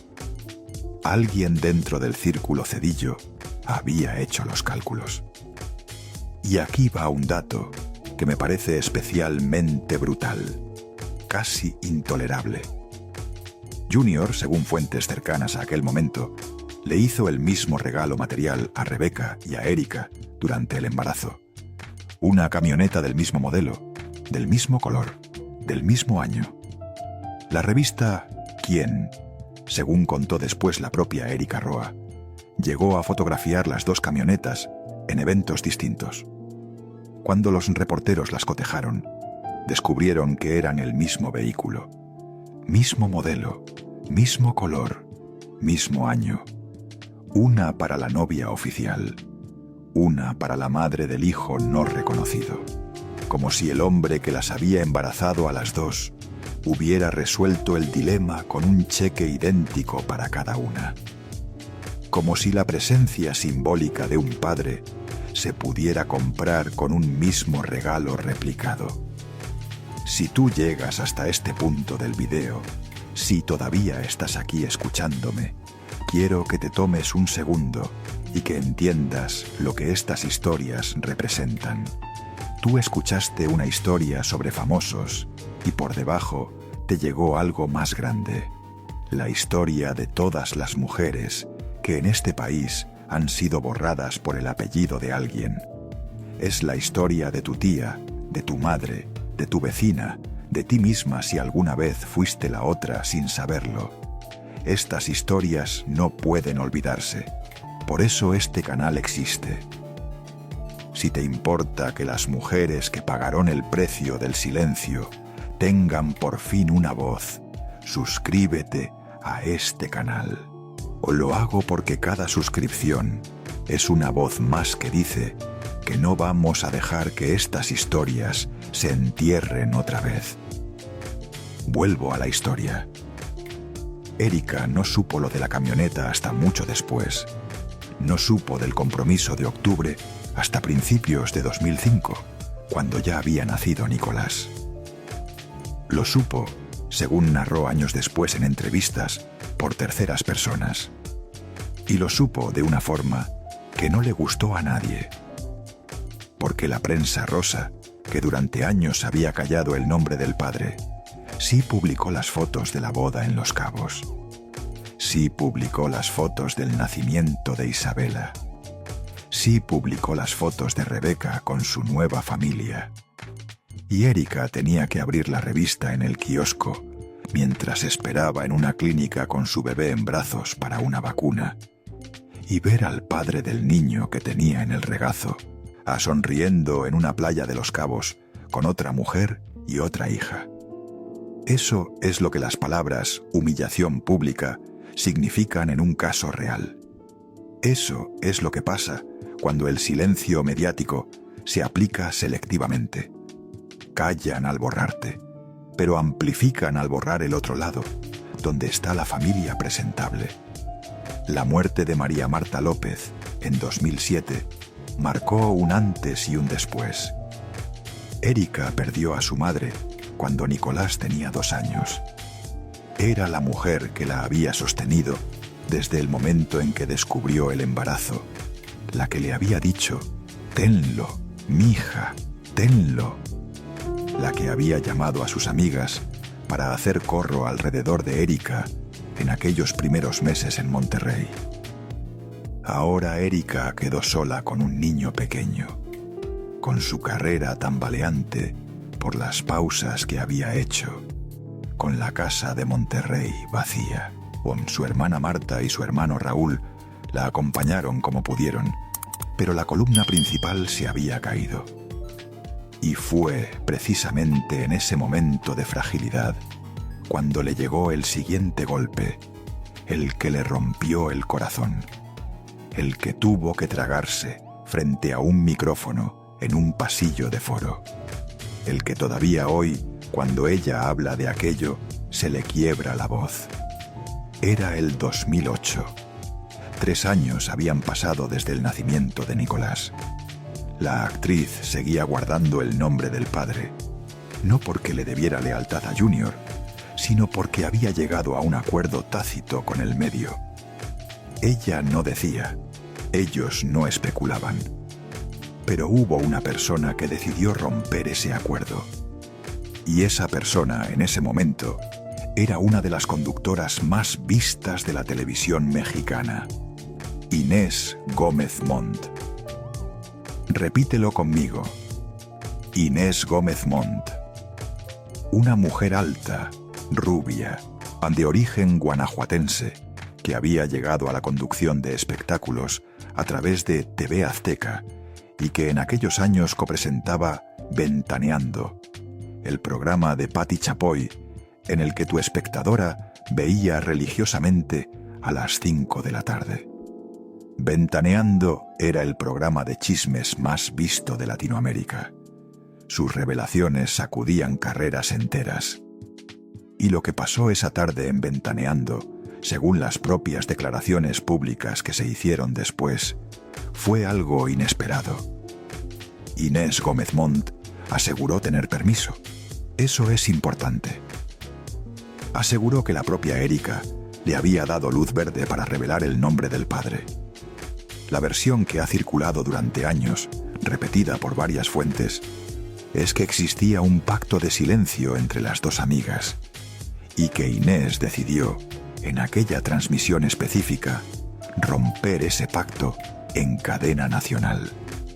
Speaker 1: Alguien dentro del círculo Cedillo había hecho los cálculos. Y aquí va un dato que me parece especialmente brutal, casi intolerable. Junior, según fuentes cercanas a aquel momento, le hizo el mismo regalo material a Rebecca y a Erika durante el embarazo. Una camioneta del mismo modelo, del mismo color, del mismo año. La revista ¿Quién?, según contó después la propia Erika Roa, llegó a fotografiar las dos camionetas en eventos distintos. Cuando los reporteros las cotejaron, descubrieron que eran el mismo vehículo, mismo modelo, mismo color, mismo año. Una para la novia oficial, una para la madre del hijo no reconocido. Como si el hombre que las había embarazado a las dos hubiera resuelto el dilema con un cheque idéntico para cada una. Como si la presencia simbólica de un padre se pudiera comprar con un mismo regalo replicado. Si tú llegas hasta este punto del video, si todavía estás aquí escuchándome, quiero que te tomes un segundo y que entiendas lo que estas historias representan. Tú escuchaste una historia sobre famosos y por debajo te llegó algo más grande. La historia de todas las mujeres que en este país han sido borradas por el apellido de alguien. Es la historia de tu tía, de tu madre, de tu vecina, de ti misma si alguna vez fuiste la otra sin saberlo. Estas historias no pueden olvidarse. Por eso este canal existe. Si te importa que las mujeres que pagaron el precio del silencio tengan por fin una voz, suscríbete a este canal. O lo hago porque cada suscripción es una voz más que dice que no vamos a dejar que estas historias se entierren otra vez. Vuelvo a la historia. Erika no supo lo de la camioneta hasta mucho después. No supo del compromiso de octubre hasta principios de 2005, cuando ya había nacido Nicolás. Lo supo, según narró años después en entrevistas, por terceras personas. Y lo supo de una forma que no le gustó a nadie. Porque la prensa rosa, que durante años había callado el nombre del padre, sí publicó las fotos de la boda en Los Cabos. Sí publicó las fotos del nacimiento de Isabela. Sí publicó las fotos de Rebeca con su nueva familia. Y Erika tenía que abrir la revista en el kiosco mientras esperaba en una clínica con su bebé en brazos para una vacuna, y ver al padre del niño que tenía en el regazo, sonriendo en una playa de Los Cabos con otra mujer y otra hija. Eso es lo que las palabras humillación pública significan en un caso real. Eso es lo que pasa cuando el silencio mediático se aplica selectivamente. Callan al borrarte, pero amplifican al borrar el otro lado, donde está la familia presentable. La muerte de María Marta López, en 2007, marcó un antes y un después. Erika perdió a su madre cuando Nicolás tenía 2 años. Era la mujer que la había sostenido desde el momento en que descubrió el embarazo, la que le había dicho, «Tenlo, mija, tenlo», la que había llamado a sus amigas para hacer corro alrededor de Erika en aquellos primeros meses en Monterrey. Ahora Erika quedó sola con un niño pequeño, con su carrera tambaleante por las pausas que había hecho, con la casa de Monterrey vacía, con su hermana Marta y su hermano Raúl la acompañaron como pudieron, pero la columna principal se había caído. Y fue precisamente en ese momento de fragilidad cuando le llegó el siguiente golpe, el que le rompió el corazón, el que tuvo que tragarse frente a un micrófono en un pasillo de foro, el que todavía hoy, cuando ella habla de aquello, se le quiebra la voz. Era el 2008. 3 años habían pasado desde el nacimiento de Nicolás. La actriz seguía guardando el nombre del padre, no porque le debiera lealtad a Junior, sino porque había llegado a un acuerdo tácito con el medio. Ella no decía, ellos no especulaban. Pero hubo una persona que decidió romper ese acuerdo. Y esa persona, en ese momento, era una de las conductoras más vistas de la televisión mexicana, Inés Gómez Montt. Repítelo conmigo. Inés Gómez Montt. Una mujer alta, rubia, de origen guanajuatense, que había llegado a la conducción de espectáculos a través de TV Azteca y que en aquellos años copresentaba Ventaneando, el programa de Patti Chapoy, en el que tu espectadora veía religiosamente a las 5 de la tarde. Ventaneando era el programa de chismes más visto de Latinoamérica. Sus revelaciones sacudían carreras enteras. Y lo que pasó esa tarde en Ventaneando, según las propias declaraciones públicas que se hicieron después, fue algo inesperado. Inés Gómez Montt aseguró tener permiso. Eso es importante. Aseguró que la propia Erika le había dado luz verde para revelar el nombre del padre. La versión que ha circulado durante años, repetida por varias fuentes, es que existía un pacto de silencio entre las dos amigas y que Inés decidió, en aquella transmisión específica, romper ese pacto en cadena nacional.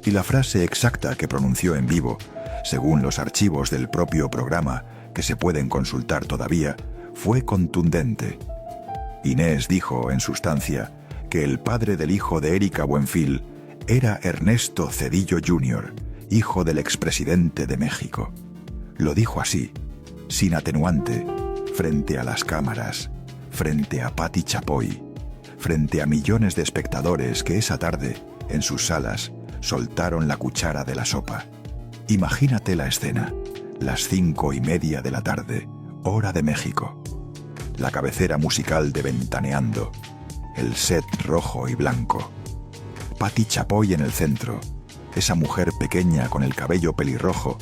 Speaker 1: Y la frase exacta que pronunció en vivo, según los archivos del propio programa que se pueden consultar todavía, fue contundente. Inés dijo, en sustancia, que el padre del hijo de Erika Buenfil era Ernesto Zedillo Jr., hijo del expresidente de México. Lo dijo así, sin atenuante, frente a las cámaras, frente a Patti Chapoy, frente a millones de espectadores que esa tarde, en sus salas, soltaron la cuchara de la sopa. Imagínate la escena, las 5:30 de la tarde, hora de México. La cabecera musical de Ventaneando, el set rojo y blanco. Patti Chapoy en el centro, esa mujer pequeña con el cabello pelirrojo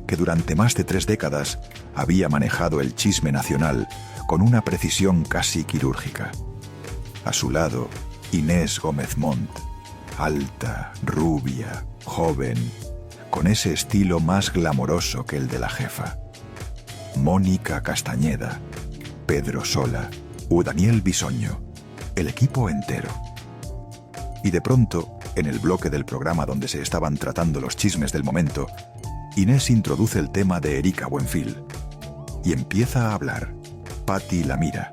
Speaker 1: que durante más de 3 décadas había manejado el chisme nacional con una precisión casi quirúrgica. A su lado, Inés Gómez Montt, alta, rubia, joven, con ese estilo más glamoroso que el de la jefa. Mónica Castañeda, Pedro Sola o Daniel Bisoño, el equipo entero. Y de pronto, en el bloque del programa donde se estaban tratando los chismes del momento, Inés introduce el tema de Erika Buenfil y empieza a hablar. Patti la mira,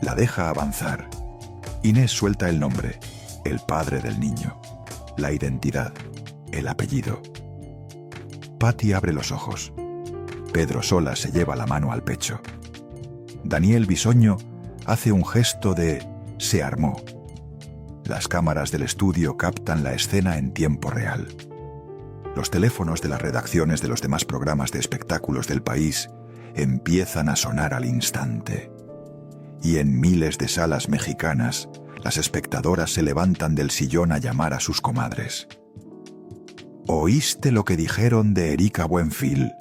Speaker 1: la deja avanzar. Inés suelta el nombre, el padre del niño, la identidad, el apellido. Patti abre los ojos. Pedro Sola se lleva la mano al pecho. Daniel Bisoño hace un gesto de «se armó». Las cámaras del estudio captan la escena en tiempo real. Los teléfonos de las redacciones de los demás programas de espectáculos del país empiezan a sonar al instante. Y en miles de salas mexicanas, las espectadoras se levantan del sillón a llamar a sus comadres. ¿Oíste lo que dijeron de Erika Buenfil,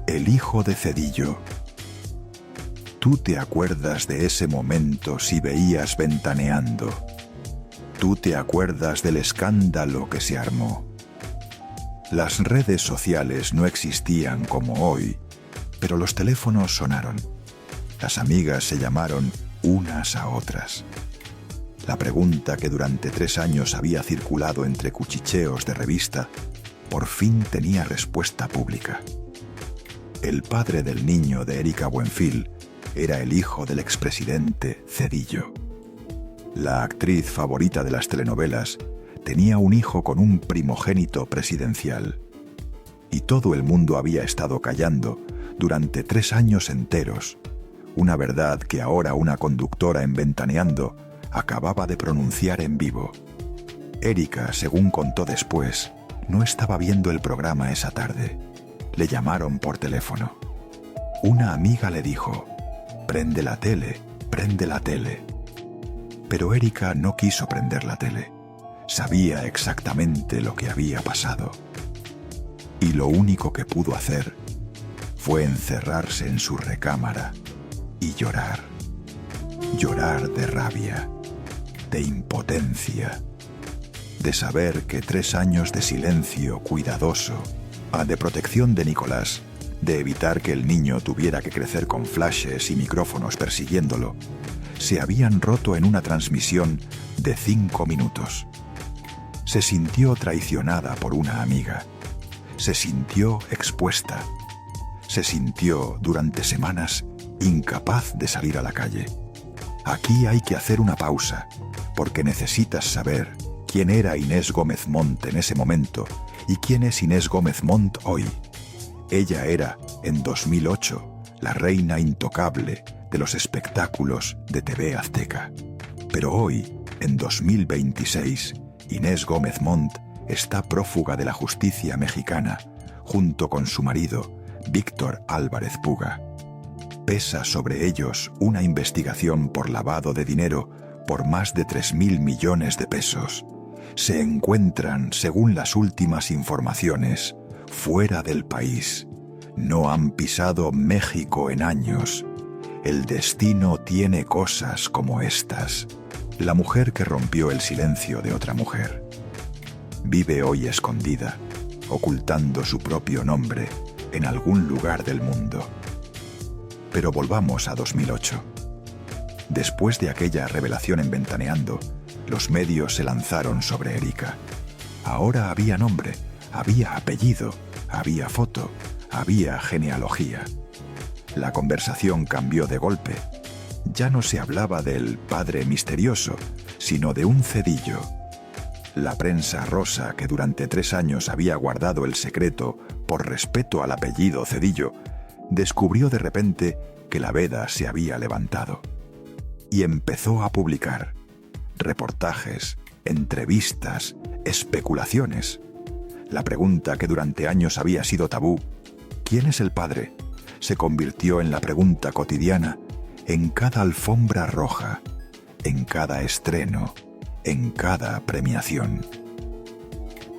Speaker 1: el hijo de Zedillo? ¿Tú te acuerdas de ese momento si veías Ventaneando? ¿Tú te acuerdas del escándalo que se armó? Las redes sociales no existían como hoy, pero los teléfonos sonaron. Las amigas se llamaron unas a otras. La pregunta que durante 3 años había circulado entre cuchicheos de revista, por fin tenía respuesta pública. El padre del niño de Erika Buenfil era el hijo del expresidente Zedillo. La actriz favorita de las telenovelas tenía un hijo con un primogénito presidencial. Y todo el mundo había estado callando durante 3 años enteros, una verdad que ahora una conductora en Ventaneando acababa de pronunciar en vivo. Erika, según contó después, no estaba viendo el programa esa tarde. Le llamaron por teléfono. Una amiga le dijo, «Prende la tele, prende la tele». Pero Erika no quiso prender la tele. Sabía exactamente lo que había pasado. Y lo único que pudo hacer fue encerrarse en su recámara y llorar. Llorar de rabia, de impotencia, de saber que 3 años de silencio cuidadoso, de protección de Nicolás, de evitar que el niño tuviera que crecer con flashes y micrófonos persiguiéndolo, se habían roto en una transmisión de 5 minutos. Se sintió traicionada por una amiga. Se sintió expuesta. Se sintió, durante semanas, incapaz de salir a la calle. Aquí hay que hacer una pausa, porque necesitas saber quién era Inés Gómez Montt en ese momento y quién es Inés Gómez Montt hoy. Ella era, en 2008, la reina intocable de los espectáculos de TV Azteca. Pero hoy, en 2026, Inés Gómez Montt está prófuga de la justicia mexicana, junto con su marido, Víctor Álvarez Puga. Pesa sobre ellos una investigación por lavado de dinero por más de 3.000 millones de pesos se encuentran, según las últimas informaciones, fuera del país. No han pisado México en años. El destino tiene cosas como estas. La mujer que rompió el silencio de otra mujer. Vive hoy escondida, ocultando su propio nombre en algún lugar del mundo. Pero volvamos a 2008. Después de aquella revelación en Ventaneando, los medios se lanzaron sobre Erika. Ahora había nombre, había apellido, había foto, había genealogía. La conversación cambió de golpe. Ya no se hablaba del padre misterioso, sino de un Cedillo. La prensa rosa, que durante 3 años había guardado el secreto por respeto al apellido Cedillo, descubrió de repente que la veda se había levantado. Y empezó a publicar reportajes, entrevistas, especulaciones. La pregunta que durante años había sido tabú, ¿quién es el padre?, se convirtió en la pregunta cotidiana en cada alfombra roja, en cada estreno, en cada premiación.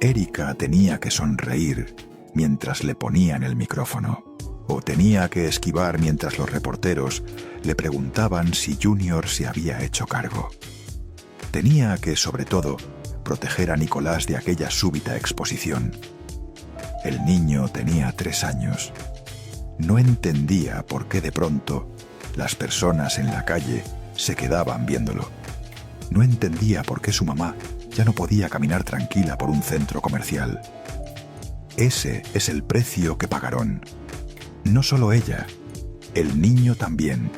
Speaker 1: Erika tenía que sonreír mientras le ponían el micrófono, o tenía que esquivar mientras los reporteros le preguntaban si Junior se había hecho cargo. Tenía que, sobre todo, proteger a Nicolás de aquella súbita exposición. El niño tenía 3 años. No entendía por qué de pronto las personas en la calle se quedaban viéndolo. No entendía por qué su mamá ya no podía caminar tranquila por un centro comercial. Ese es el precio que pagaron. No solo ella, el niño también.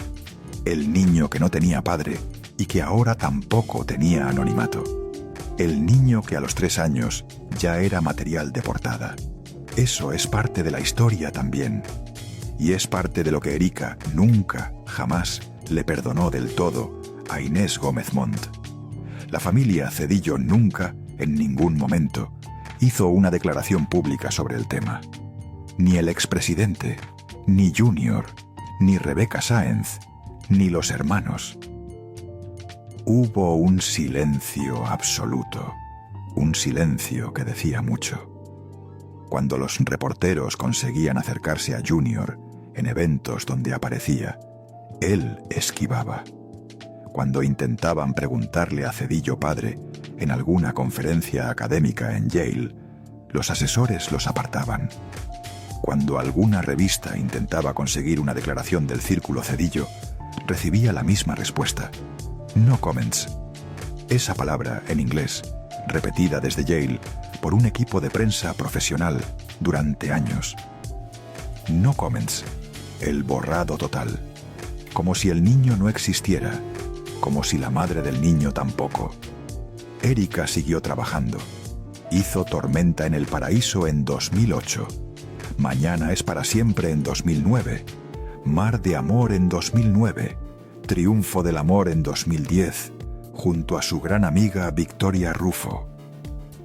Speaker 1: El niño que no tenía padre y que ahora tampoco tenía anonimato. El niño que a los 3 años ya era material de portada. Eso es parte de la historia también. Y es parte de lo que Erika nunca, jamás, le perdonó del todo a Inés Gómez Montt. La familia Cedillo nunca, en ningún momento, hizo una declaración pública sobre el tema. Ni el expresidente, ni Junior, ni Rebeca Sáenz, ni los hermanos. Hubo un silencio absoluto, un silencio que decía mucho. Cuando los reporteros conseguían acercarse a Junior en eventos donde aparecía, él esquivaba. Cuando intentaban preguntarle a Cedillo padre en alguna conferencia académica en Yale, los asesores los apartaban. Cuando alguna revista intentaba conseguir una declaración del Círculo Cedillo, recibía la misma respuesta: no comments. Esa palabra, en inglés, repetida desde Yale por un equipo de prensa profesional durante años. No comments. El borrado total. Como si el niño no existiera, como si la madre del niño tampoco. Erika siguió trabajando. Hizo Tormenta en el Paraíso en 2008. Mañana es para siempre en 2009. Mar de Amor en 2009. Triunfo del Amor en 2010, junto a su gran amiga Victoria Rufo.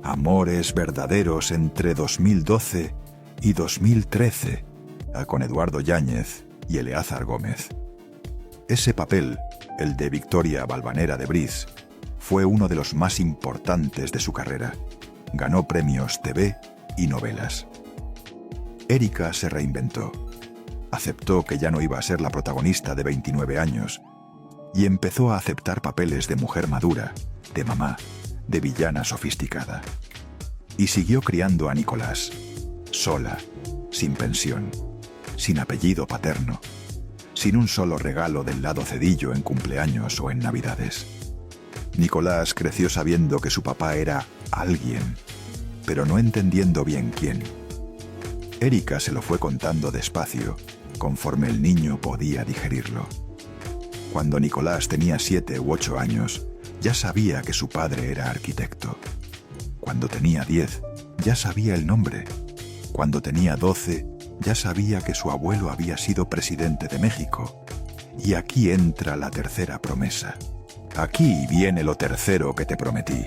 Speaker 1: Amores verdaderos entre 2012 y 2013, con Eduardo Yáñez y Eleazar Gómez. Ese papel, el de Victoria Valvanera de Briz, fue uno de los más importantes de su carrera. Ganó premios TV y novelas. Erika se reinventó. Aceptó que ya no iba a ser la protagonista de 29 años y empezó a aceptar papeles de mujer madura, de mamá, de villana sofisticada. Y siguió criando a Nicolás, sola, sin pensión, sin apellido paterno, sin un solo regalo del lado Cedillo en cumpleaños o en Navidades. Nicolás creció sabiendo que su papá era alguien, pero no entendiendo bien quién. Erika se lo fue contando despacio, conforme el niño podía digerirlo. Cuando Nicolás tenía 7 u 8 años, ya sabía que su padre era arquitecto. Cuando tenía 10, ya sabía el nombre. Cuando tenía 12, ya sabía que su abuelo había sido presidente de México. Y aquí entra la tercera promesa. Aquí viene lo tercero que te prometí.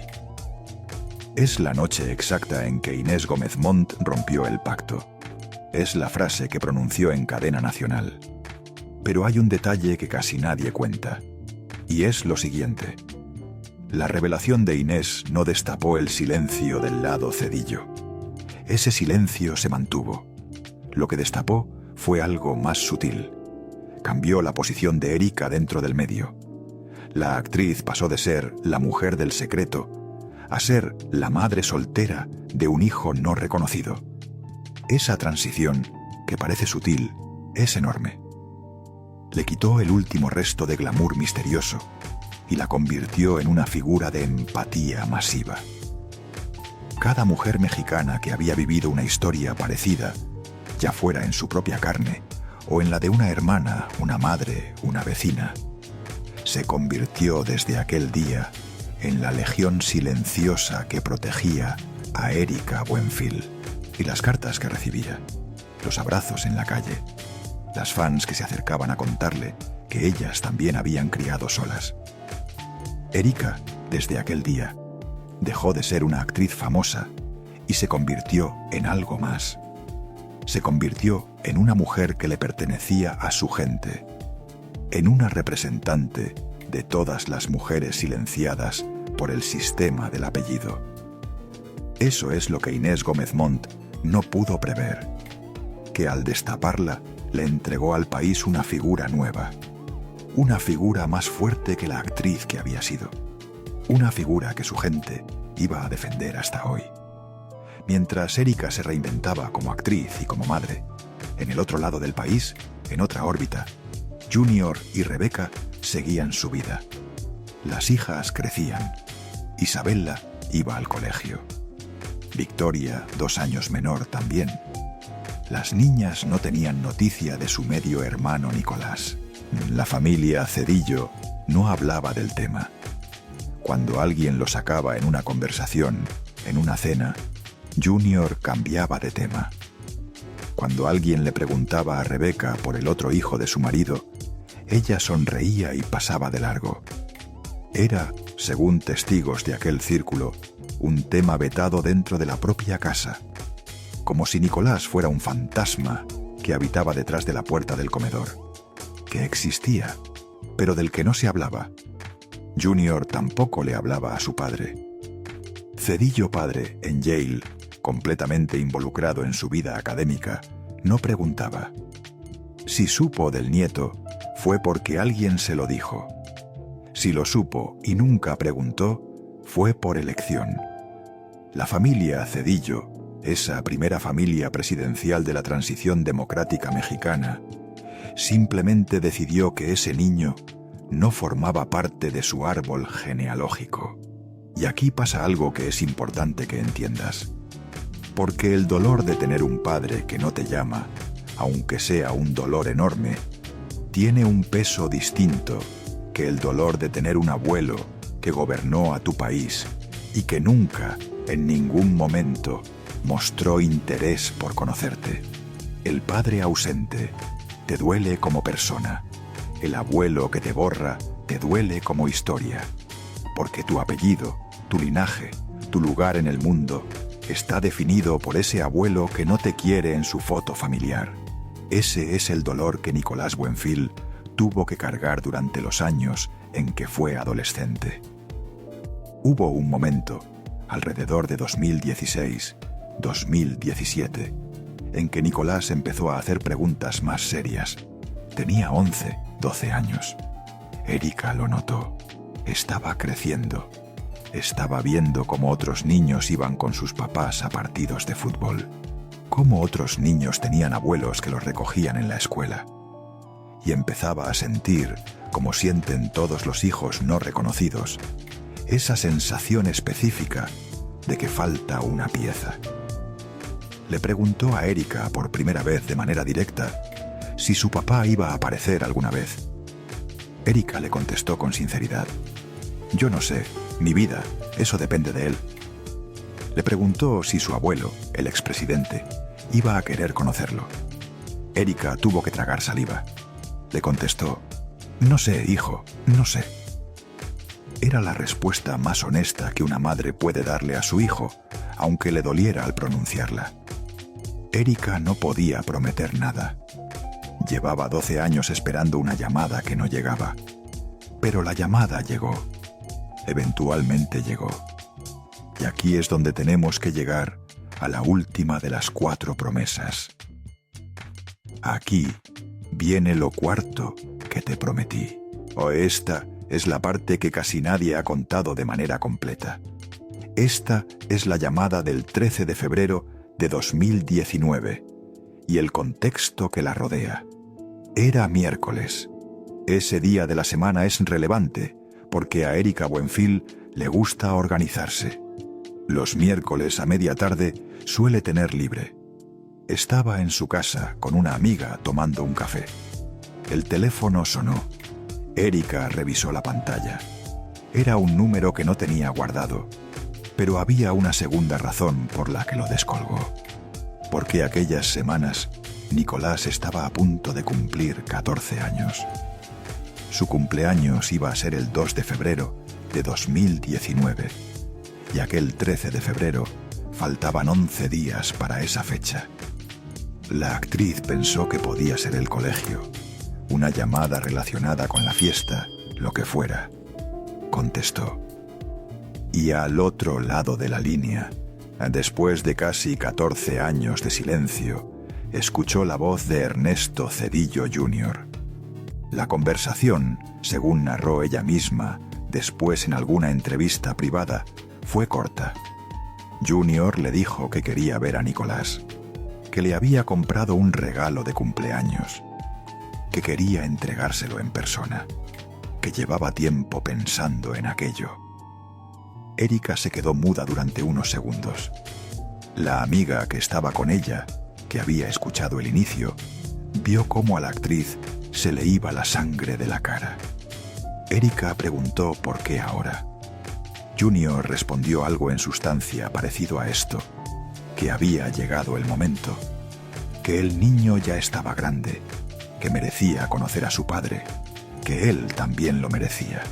Speaker 1: Es la noche exacta en que Inés Gómez Montt rompió el pacto. Es la frase que pronunció en cadena nacional. Pero hay un detalle que casi nadie cuenta. Y es lo siguiente. La revelación de Inés no destapó el silencio del lado Cedillo. Ese silencio se mantuvo. Lo que destapó fue algo más sutil. Cambió la posición de Erika dentro del medio. La actriz pasó de ser la mujer del secreto a ser la madre soltera de un hijo no reconocido. Esa transición, que parece sutil, es enorme. Le quitó el último resto de glamour misterioso y la convirtió en una figura de empatía masiva. Cada mujer mexicana que había vivido una historia parecida, ya fuera en su propia carne o en la de una hermana, una madre, una vecina, se convirtió desde aquel día en la legión silenciosa que protegía a Erika Buenfil. Y las cartas que recibía, los abrazos en la calle, las fans que se acercaban a contarle que ellas también habían criado solas. Erika, desde aquel día, dejó de ser una actriz famosa y se convirtió en algo más. Se convirtió en una mujer que le pertenecía a su gente, en una representante de todas las mujeres silenciadas por el sistema del apellido. Eso es lo que Inés Gómez Montt no pudo prever, que al destaparla le entregó al país una figura nueva, una figura más fuerte que la actriz que había sido, una figura que su gente iba a defender hasta hoy. Mientras Erika se reinventaba como actriz y como madre, en el otro lado del país, en otra órbita, Junior y Rebeca seguían su vida. Las hijas crecían. Isabella iba al colegio. Victoria, 2 años menor, también. Las niñas no tenían noticia de su medio hermano Nicolás. La familia Cedillo no hablaba del tema. Cuando alguien lo sacaba en una conversación, en una cena, Junior cambiaba de tema. Cuando alguien le preguntaba a Rebeca por el otro hijo de su marido, ella sonreía y pasaba de largo. Era, según testigos de aquel círculo, un tema vetado dentro de la propia casa, como si Nicolás fuera un fantasma que habitaba detrás de la puerta del comedor, que existía, pero del que no se hablaba. Junior tampoco le hablaba a su padre. Cedillo padre, en Yale, completamente involucrado en su vida académica, no preguntaba. Si supo del nieto, fue porque alguien se lo dijo. Si lo supo y nunca preguntó, fue por elección. La familia Cedillo, esa primera familia presidencial de la transición democrática mexicana, simplemente decidió que ese niño no formaba parte de su árbol genealógico. Y aquí pasa algo que es importante que entiendas. Porque el dolor de tener un padre que no te llama, aunque sea un dolor enorme, tiene un peso distinto que el dolor de tener un abuelo que gobernó a tu país y que nunca, en ningún momento, mostró interés por conocerte. El padre ausente te duele como persona. El abuelo que te borra te duele como historia. Porque tu apellido, tu linaje, tu lugar en el mundo está definido por ese abuelo que no te quiere en su foto familiar. Ese es el dolor que Nicolás Buenfil tuvo que cargar durante los años en que fue adolescente. Hubo un momento, alrededor de 2016, 2017, en que Nicolás empezó a hacer preguntas más serias. Tenía 11, 12 años. Erika lo notó. Estaba creciendo. Estaba viendo cómo otros niños iban con sus papás a partidos de fútbol. Cómo otros niños tenían abuelos que los recogían en la escuela. Y empezaba a sentir, como sienten todos los hijos no reconocidos, esa sensación específica de que falta una pieza. Le preguntó a Erika por primera vez de manera directa si su papá iba a aparecer alguna vez. Erika le contestó con sinceridad: «Yo no sé, mi vida, eso depende de él». Le preguntó si su abuelo, el expresidente, iba a querer conocerlo. Erika tuvo que tragar saliva. Le contestó: «No sé, hijo, no sé». Era la respuesta más honesta que una madre puede darle a su hijo, aunque le doliera al pronunciarla. Erika no podía prometer nada. Llevaba 12 años esperando una llamada que no llegaba. Pero la llamada llegó. Eventualmente llegó. Y aquí es donde tenemos que llegar a la última de las 4 promesas. Aquí viene lo cuarto que te prometí. Esta es la parte que casi nadie ha contado de manera completa. Esta es la llamada del 13 de febrero de 2019 y el contexto que la rodea. Era miércoles. Ese día de la semana es relevante porque a Erika Buenfil le gusta organizarse. Los miércoles a media tarde suele tener libre. Estaba en su casa con una amiga tomando un café. El teléfono sonó. Erika revisó la pantalla. Era un número que no tenía guardado, pero había una segunda razón por la que lo descolgó. Porque aquellas semanas Nicolás estaba a punto de cumplir 14 años. Su cumpleaños iba a ser el 2 de febrero de 2019, y aquel 13 de febrero faltaban 11 días para esa fecha. La actriz pensó que podía ser el colegio, una llamada relacionada con la fiesta, lo que fuera. Contestó. Y al otro lado de la línea, después de casi 14 años de silencio, escuchó la voz de Ernesto Zedillo Jr. La conversación, según narró ella misma, después en alguna entrevista privada, fue corta. Junior le dijo que quería ver a Nicolás, que le había comprado un regalo de cumpleaños, que quería entregárselo en persona, que llevaba tiempo pensando en aquello. Erika se quedó muda durante unos segundos. La amiga que estaba con ella, que había escuchado el inicio, vio cómo a la actriz se le iba la sangre de la cara. Erika preguntó por qué ahora. Junior respondió algo en sustancia parecido a esto, que había llegado el momento, que el niño ya estaba grande, que merecía conocer a su padre, que él también lo merecía.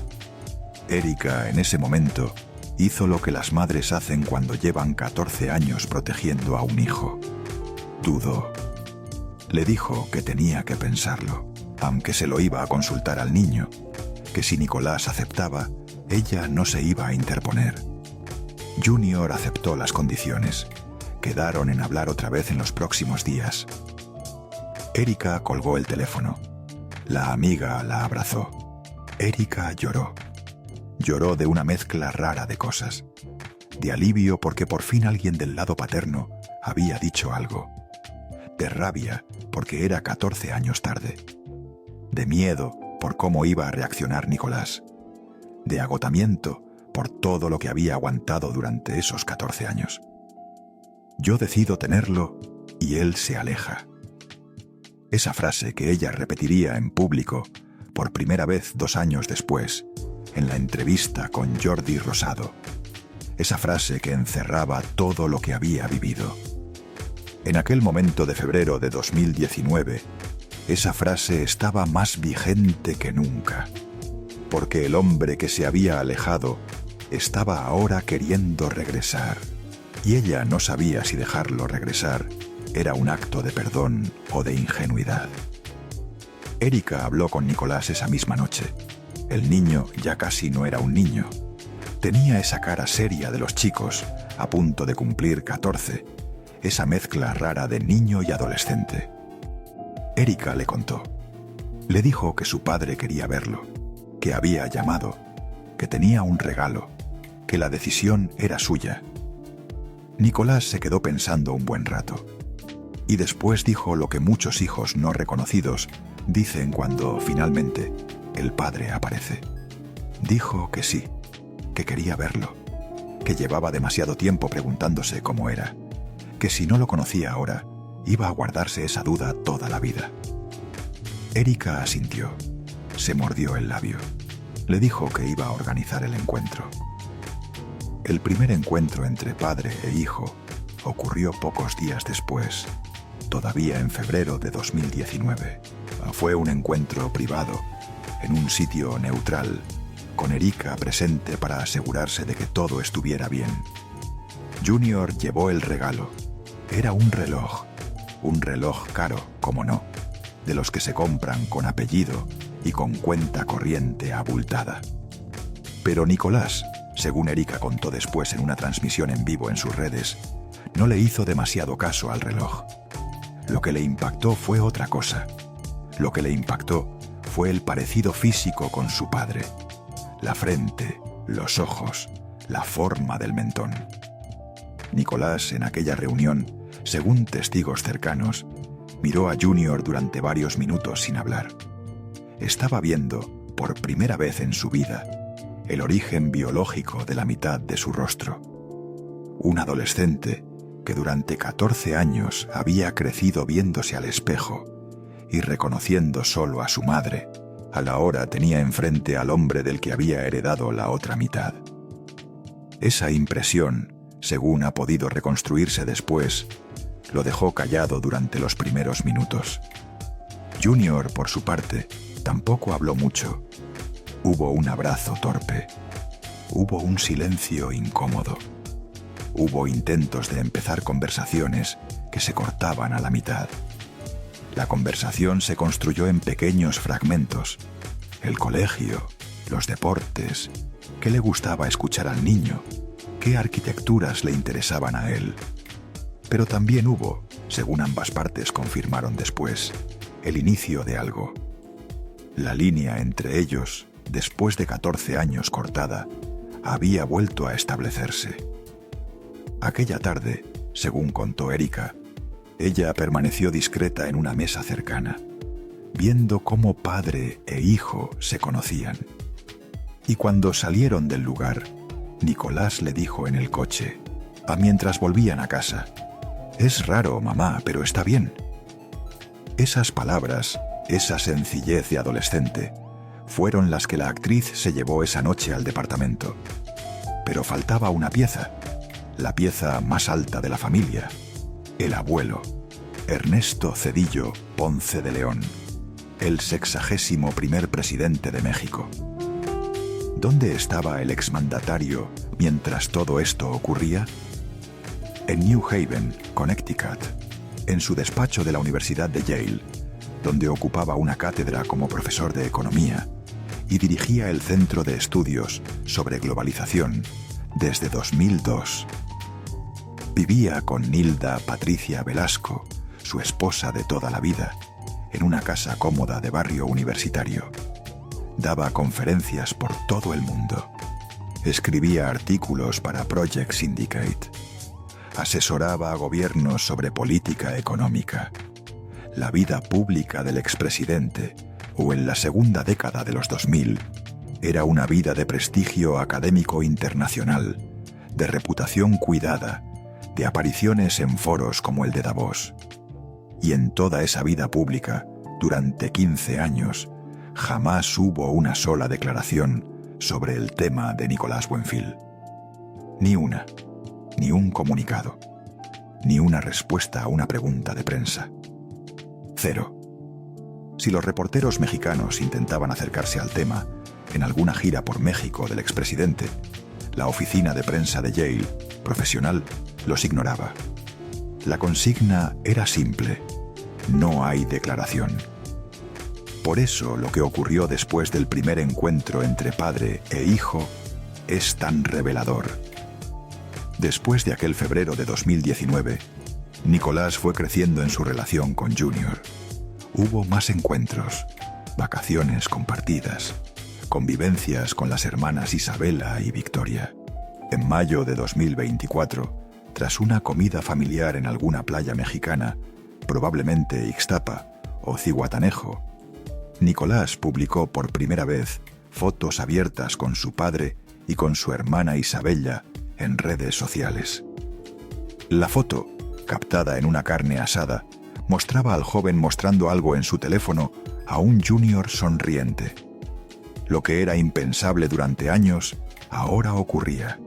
Speaker 1: Erika, en ese momento, hizo lo que las madres hacen cuando llevan 14 años protegiendo a un hijo. Dudó. Le dijo que tenía que pensarlo, aunque se lo iba a consultar al niño, que si Nicolás aceptaba, ella no se iba a interponer. Junior aceptó las condiciones. Quedaron en hablar otra vez en los próximos días. Erika colgó el teléfono. La amiga la abrazó. Erika lloró. Lloró de una mezcla rara de cosas. De alivio porque por fin alguien del lado paterno había dicho algo. De rabia porque era 14 años tarde. De miedo por cómo iba a reaccionar Nicolás. De agotamiento por todo lo que había aguantado durante esos 14 años. Yo decido tenerlo y él se aleja. Esa frase que ella repetiría en público por primera vez 2 años después, en la entrevista con Jordi Rosado. Esa frase que encerraba todo lo que había vivido. En aquel momento de febrero de 2019, esa frase estaba más vigente que nunca, porque el hombre que se había alejado estaba ahora queriendo regresar, y ella no sabía si dejarlo regresar era un acto de perdón o de ingenuidad. Erika habló con Nicolás esa misma noche. El niño ya casi no era un niño. Tenía esa cara seria de los chicos, a punto de cumplir 14, esa mezcla rara de niño y adolescente. Erika le contó. Le dijo que su padre quería verlo, que había llamado, que tenía un regalo, que la decisión era suya. Nicolás se quedó pensando un buen rato, y después dijo lo que muchos hijos no reconocidos dicen cuando, finalmente, el padre aparece. Dijo que sí, que quería verlo, que llevaba demasiado tiempo preguntándose cómo era, que si no lo conocía ahora, iba a guardarse esa duda toda la vida. Erika asintió, se mordió el labio. Le dijo que iba a organizar el encuentro. El primer encuentro entre padre e hijo ocurrió pocos días después, todavía en febrero de 2019. Fue un encuentro privado, en un sitio neutral, con Erika presente para asegurarse de que todo estuviera bien. Junior llevó el regalo. Era un reloj caro, como no, de los que se compran con apellido y con cuenta corriente abultada. Pero Nicolás, según Erika contó después en una transmisión en vivo en sus redes, no le hizo demasiado caso al reloj. Lo que le impactó fue otra cosa. Lo que le impactó fue el parecido físico con su padre. La frente, los ojos, la forma del mentón. Nicolás, en aquella reunión, según testigos cercanos, miró a Junior durante varios minutos sin hablar. Estaba viendo, por primera vez en su vida, el origen biológico de la mitad de su rostro. Un adolescente que durante 14 años había crecido viéndose al espejo y reconociendo solo a su madre, a la hora tenía enfrente al hombre del que había heredado la otra mitad. Esa impresión, según ha podido reconstruirse después, lo dejó callado durante los primeros minutos. Junior, por su parte, tampoco habló mucho. Hubo un abrazo torpe. Hubo un silencio incómodo. Hubo intentos de empezar conversaciones que se cortaban a la mitad. La conversación se construyó en pequeños fragmentos. El colegio, los deportes, qué le gustaba escuchar al niño, qué arquitecturas le interesaban a él. Pero también hubo, según ambas partes confirmaron después, el inicio de algo. La línea entre ellos, después de 14 años cortada, había vuelto a establecerse. Aquella tarde, según contó Erika, ella permaneció discreta en una mesa cercana, viendo cómo padre e hijo se conocían. Y cuando salieron del lugar, Nicolás le dijo en el coche, mientras volvían a casa: «Es raro, mamá, pero está bien». Esas palabras, esa sencillez de adolescente, fueron las que la actriz se llevó esa noche al departamento. Pero faltaba una pieza, la pieza más alta de la familia, el abuelo, Ernesto Zedillo Ponce de León, el 61º presidente de México. ¿Dónde estaba el exmandatario mientras todo esto ocurría? En New Haven, Connecticut, en su despacho de la Universidad de Yale, donde ocupaba una cátedra como profesor de economía y dirigía el Centro de Estudios sobre Globalización desde 2002. Vivía con Nilda Patricia Velasco, su esposa de toda la vida, en una casa cómoda de barrio universitario. Daba conferencias por todo el mundo. Escribía artículos para Project Syndicate. Asesoraba a gobiernos sobre política económica. La vida pública del expresidente, o en la segunda década de los 2000, era una vida de prestigio académico internacional, de reputación cuidada, de apariciones en foros como el de Davos. Y en toda esa vida pública, durante 15 años, jamás hubo una sola declaración sobre el tema de Nicolás Buenfil. Ni una, ni un comunicado, ni una respuesta a una pregunta de prensa. Cero. Si los reporteros mexicanos intentaban acercarse al tema en alguna gira por México del expresidente, la oficina de prensa de Yale, profesional, los ignoraba. La consigna era simple: no hay declaración. Por eso lo que ocurrió después del primer encuentro entre padre e hijo es tan revelador. Después de aquel febrero de 2019, Nicolás fue creciendo en su relación con Junior. Hubo más encuentros, vacaciones compartidas, convivencias con las hermanas Isabela y Victoria. En mayo de 2024, tras una comida familiar en alguna playa mexicana, probablemente Ixtapa o Zihuatanejo, Nicolás publicó por primera vez fotos abiertas con su padre y con su hermana Isabella en redes sociales. La foto, captada en una carne asada, mostraba al joven mostrando algo en su teléfono a un Junior sonriente. Lo que era impensable durante años, ahora ocurría.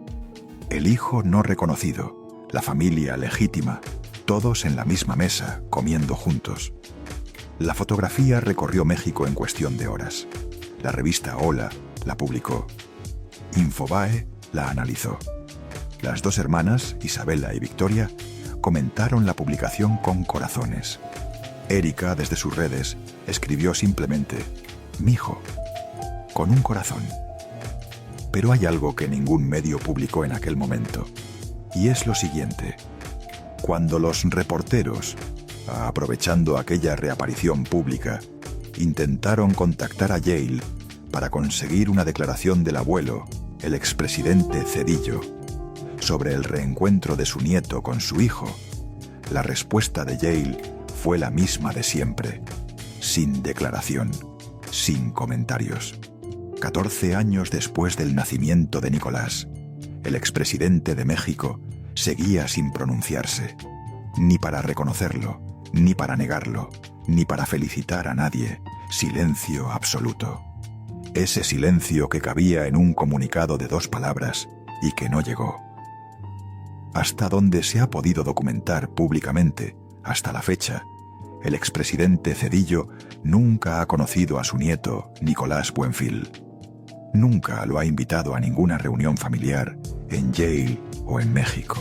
Speaker 1: El hijo no reconocido, la familia legítima, todos en la misma mesa, comiendo juntos. La fotografía recorrió México en cuestión de horas. La revista Hola la publicó. Infobae la analizó. Las dos hermanas, Isabela y Victoria, comentaron la publicación con corazones. Erika, desde sus redes, escribió simplemente: «Mijo», con un corazón. Pero hay algo que ningún medio publicó en aquel momento, y es lo siguiente. Cuando los reporteros, aprovechando aquella reaparición pública, intentaron contactar a Yale para conseguir una declaración del abuelo, el expresidente Zedillo, sobre el reencuentro de su nieto con su hijo, la respuesta de Yale fue la misma de siempre, sin declaración, sin comentarios. 14 años después del nacimiento de Nicolás, el expresidente de México seguía sin pronunciarse, ni para reconocerlo, ni para negarlo, ni para felicitar a nadie. Silencio absoluto. Ese silencio que cabía en un comunicado de 2 palabras y que no llegó. Hasta donde se ha podido documentar públicamente, hasta la fecha, el expresidente Zedillo nunca ha conocido a su nieto, Nicolás Buenfil. Nunca lo ha invitado a ninguna reunión familiar en Yale o en México.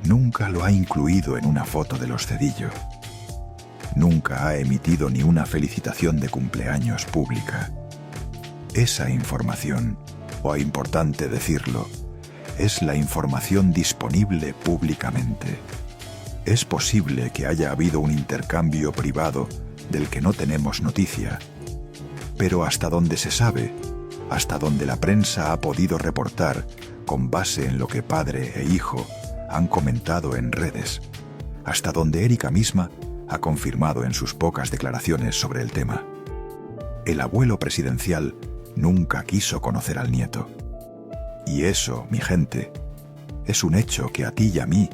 Speaker 1: Nunca lo ha incluido en una foto de los Zedillo. Nunca ha emitido ni una felicitación de cumpleaños pública. Esa información, o importante decirlo, es la información disponible públicamente. Es posible que haya habido un intercambio privado del que no tenemos noticia, pero hasta donde se sabe, hasta donde la prensa ha podido reportar con base en lo que padre e hijo han comentado en redes, hasta donde Erika misma ha confirmado en sus pocas declaraciones sobre el tema. El abuelo presidencial nunca quiso conocer al nieto. Y eso, mi gente, es un hecho que a ti y a mí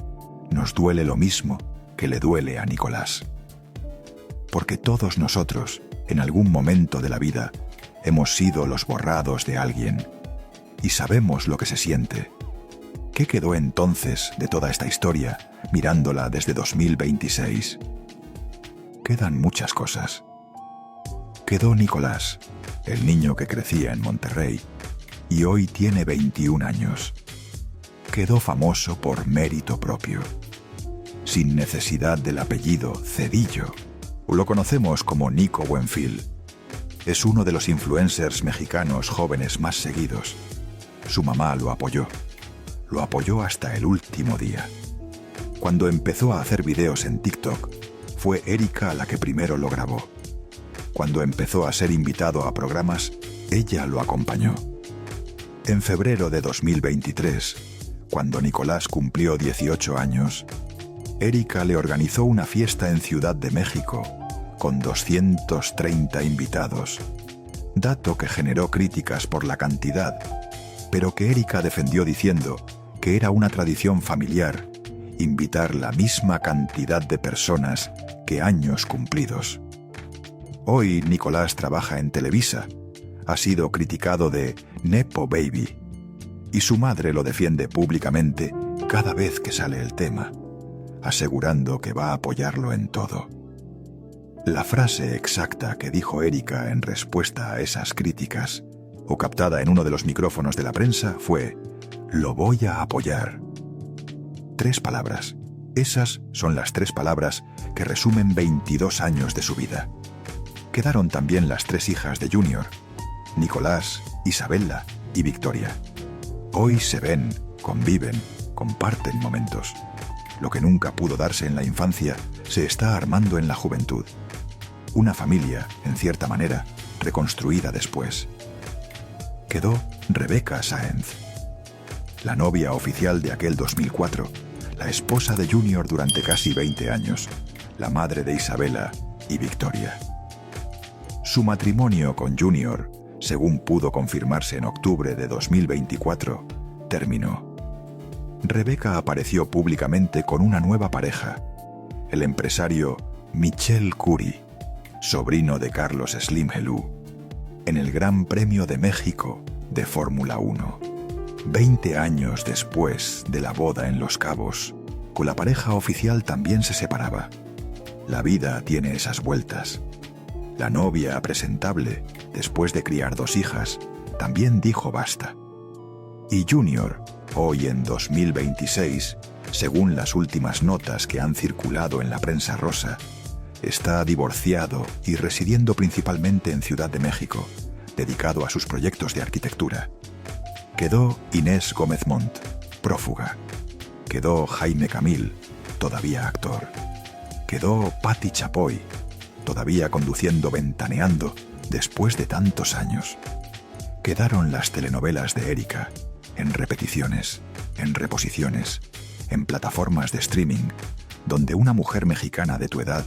Speaker 1: nos duele lo mismo que le duele a Nicolás. Porque todos nosotros, en algún momento de la vida, hemos sido los borrados de alguien y sabemos lo que se siente. ¿Qué quedó entonces de toda esta historia mirándola desde 2026? Quedan muchas cosas. Quedó Nicolás, el niño que crecía en Monterrey y hoy tiene 21 años. Quedó famoso por mérito propio, sin necesidad del apellido Zedillo. Lo conocemos como Nico Buenfil. Es uno de los influencers mexicanos jóvenes más seguidos. Su mamá lo apoyó hasta el último día. Cuando empezó a hacer videos en TikTok, fue Erika la que primero lo grabó. Cuando empezó a ser invitado a programas, ella lo acompañó. En febrero de 2023, cuando Nicolás cumplió 18 años, Erika le organizó una fiesta en Ciudad de México con 230 invitados, dato que generó críticas por la cantidad, pero que Erika defendió diciendo que era una tradición familiar invitar la misma cantidad de personas que años cumplidos. Hoy Nicolás trabaja en Televisa, ha sido criticado de Nepo Baby, y su madre lo defiende públicamente cada vez que sale el tema, asegurando que va a apoyarlo en todo. La frase exacta que dijo Erika en respuesta a esas críticas, o captada en uno de los micrófonos de la prensa, fue: «Lo voy a apoyar». 3 palabras. Esas son las 3 palabras que resumen 22 años de su vida. Quedaron también las 3 hijas de Junior, Nicolás, Isabella y Victoria. Hoy se ven, conviven, comparten momentos. Lo que nunca pudo darse en la infancia se está armando en la juventud. Una familia, en cierta manera, reconstruida después. Quedó Rebeca Sáenz, la novia oficial de aquel 2004, la esposa de Junior durante casi 20 años, la madre de Isabella y Victoria. Su matrimonio con Junior, según pudo confirmarse en octubre de 2024, terminó. Rebeca apareció públicamente con una nueva pareja, el empresario Michel Curie, sobrino de Carlos Slim Helú, en el Gran Premio de México de Fórmula 1. 20 años después de la boda en Los Cabos, con la pareja oficial también se separaba. La vida tiene esas vueltas. La novia presentable, después de criar 2 hijas, también dijo basta. Y Junior, hoy en 2026, según las últimas notas que han circulado en la prensa rosa, está divorciado y residiendo principalmente en Ciudad de México, dedicado a sus proyectos de arquitectura. Quedó Inés Gómez Montt, prófuga. Quedó Jaime Camil, todavía actor. Quedó Patti Chapoy, todavía conduciendo Ventaneando después de tantos años. Quedaron las telenovelas de Erika, en repeticiones, en reposiciones, en plataformas de streaming, donde una mujer mexicana de tu edad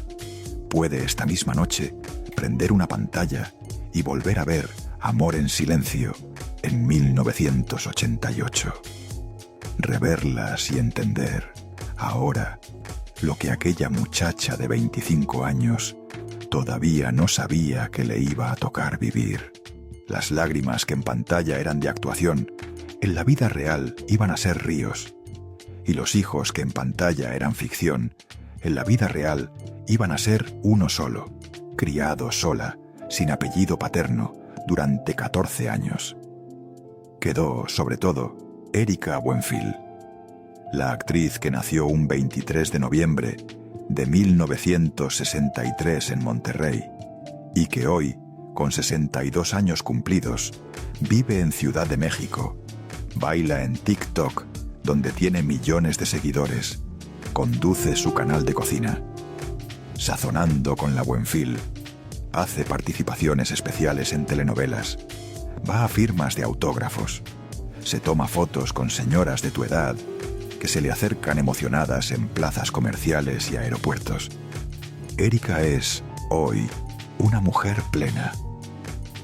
Speaker 1: puede esta misma noche prender una pantalla y volver a ver Amor en Silencio en 1988. Reverlas y entender, ahora, lo que aquella muchacha de 25 años todavía no sabía que le iba a tocar vivir. Las lágrimas que en pantalla eran de actuación, en la vida real iban a ser ríos. Y los hijos que en pantalla eran ficción, en la vida real iban a ser uno solo, criado sola, sin apellido paterno, durante 14 años. Quedó, sobre todo, Erika Buenfil, la actriz que nació un 23 de noviembre de 1963 en Monterrey y que hoy, con 62 años cumplidos, vive en Ciudad de México, baila en TikTok, donde tiene millones de seguidores, conduce su canal de cocina. Sazonando con la Buenfil, hace participaciones especiales en telenovelas, va a firmas de autógrafos, se toma fotos con señoras de tu edad que se le acercan emocionadas en plazas comerciales y aeropuertos. Erika es, hoy, una mujer plena,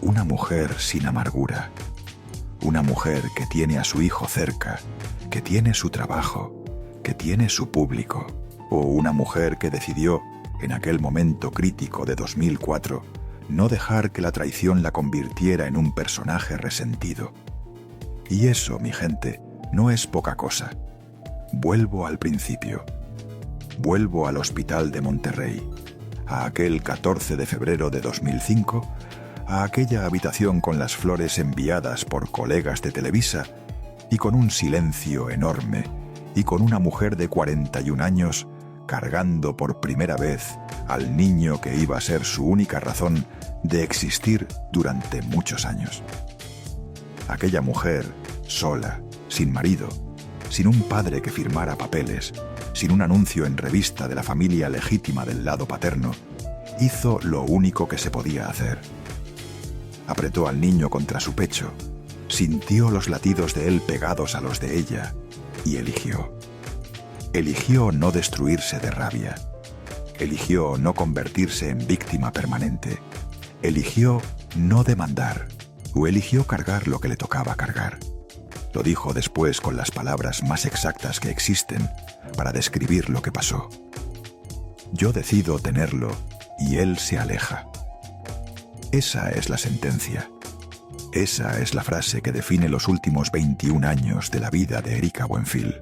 Speaker 1: una mujer sin amargura, una mujer que tiene a su hijo cerca, que tiene su trabajo, que tiene su público, o una mujer que decidió, en aquel momento crítico de 2004, no dejar que la traición la convirtiera en un personaje resentido. Y eso, mi gente, no es poca cosa. Vuelvo al principio. Vuelvo al hospital de Monterrey, a aquel 14 de febrero de 2005, a aquella habitación con las flores enviadas por colegas de Televisa y con un silencio enorme y con una mujer de 41 años cargando por primera vez al niño que iba a ser su única razón de existir durante muchos años. Aquella mujer, sola, sin marido, sin un padre que firmara papeles, sin un anuncio en revista de la familia legítima del lado paterno, hizo lo único que se podía hacer. Apretó al niño contra su pecho, sintió los latidos de él pegados a los de ella y eligió. Eligió no destruirse de rabia. Eligió no convertirse en víctima permanente. Eligió no demandar, o eligió cargar lo que le tocaba cargar. Lo dijo después con las palabras más exactas que existen para describir lo que pasó. Yo decido tenerlo y él se aleja. Esa es la sentencia. Esa es la frase que define los últimos 21 años de la vida de Erika Buenfil.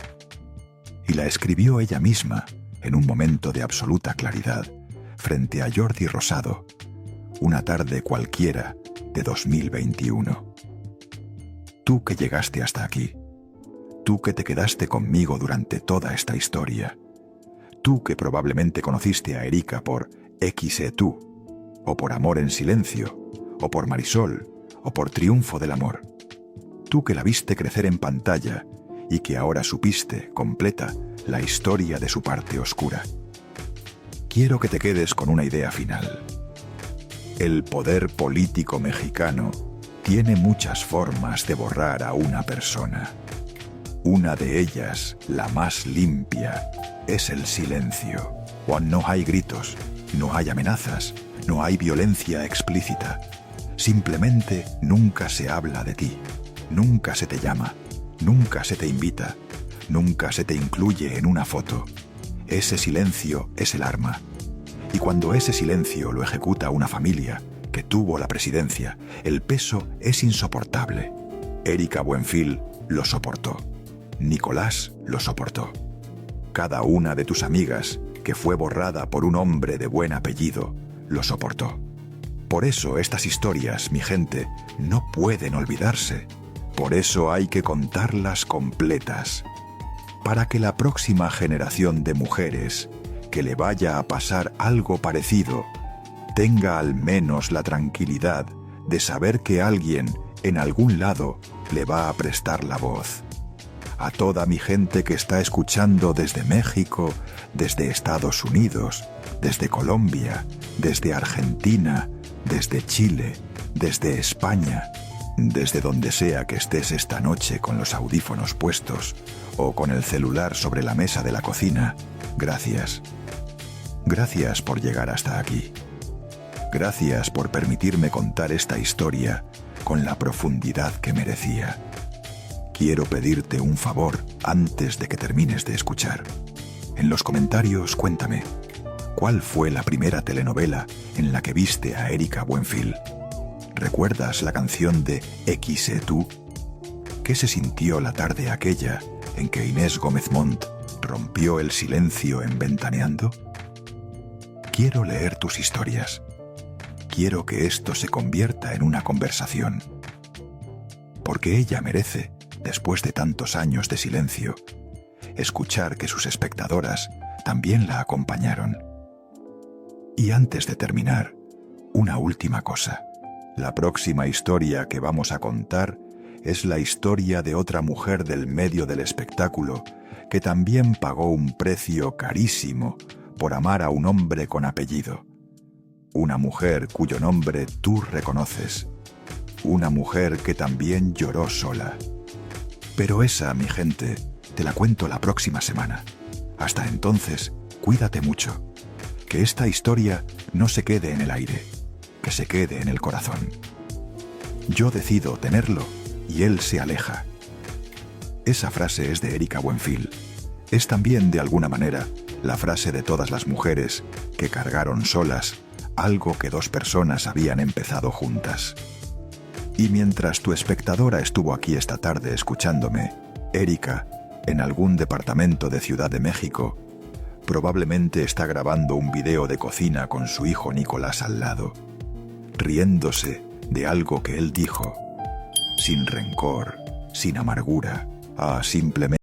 Speaker 1: Y la escribió ella misma en un momento de absoluta claridad frente a Jordi Rosado, una tarde cualquiera de 2021. Tú que llegaste hasta aquí, tú que te quedaste conmigo durante toda esta historia, tú que probablemente conociste a Erika por XETú, o por Amor en Silencio, o por Marisol, o por Triunfo del Amor, tú que la viste crecer en pantalla y que ahora supiste, completa, la historia de su parte oscura. Quiero que te quedes con una idea final. El poder político mexicano tiene muchas formas de borrar a una persona. Una de ellas, la más limpia, es el silencio. Cuando no hay gritos, no hay amenazas, no hay violencia explícita. Simplemente nunca se habla de ti, nunca se te llama, nunca se te invita, nunca se te incluye en una foto. Ese silencio es el arma. Y cuando ese silencio lo ejecuta una familia que tuvo la presidencia, el peso es insoportable. Erika Buenfil lo soportó. Nicolás lo soportó. Cada una de tus amigas, que fue borrada por un hombre de buen apellido, lo soportó. Por eso estas historias, mi gente, no pueden olvidarse. Por eso hay que contarlas completas. Para que la próxima generación de mujeres que le vaya a pasar algo parecido tenga al menos la tranquilidad de saber que alguien en algún lado le va a prestar la voz. A toda mi gente que está escuchando desde México, desde Estados Unidos, desde Colombia, desde Argentina, desde Chile, desde España, desde donde sea que estés esta noche con los audífonos puestos o con el celular sobre la mesa de la cocina, gracias. Gracias por llegar hasta aquí. Gracias por permitirme contar esta historia con la profundidad que merecía. Quiero pedirte un favor antes de que termines de escuchar. En los comentarios cuéntame, ¿cuál fue la primera telenovela en la que viste a Erika Buenfil? ¿Recuerdas la canción de X tú? ¿Qué se sintió la tarde aquella en que Inés Gómez Montt rompió el silencio en Ventaneando? Quiero leer tus historias. Quiero que esto se convierta en una conversación. Porque ella merece, después de tantos años de silencio, escuchar que sus espectadoras también la acompañaron. Y antes de terminar, una última cosa. La próxima historia que vamos a contar es la historia de otra mujer del medio del espectáculo que también pagó un precio carísimo por amar a un hombre con apellido. Una mujer cuyo nombre tú reconoces. Una mujer que también lloró sola. Pero esa, mi gente, te la cuento la próxima semana. Hasta entonces, cuídate mucho. Que esta historia no se quede en el aire, que se quede en el corazón. Yo decido tenerlo y él se aleja. Esa frase es de Erika Buenfil. Es también, de alguna manera, la frase de todas las mujeres que cargaron solas algo que dos personas habían empezado juntas. Y mientras tu espectadora estuvo aquí esta tarde escuchándome, Erika, en algún departamento de Ciudad de México, probablemente está grabando un video de cocina con su hijo Nicolás al lado, riéndose de algo que él dijo, sin rencor, sin amargura, simplemente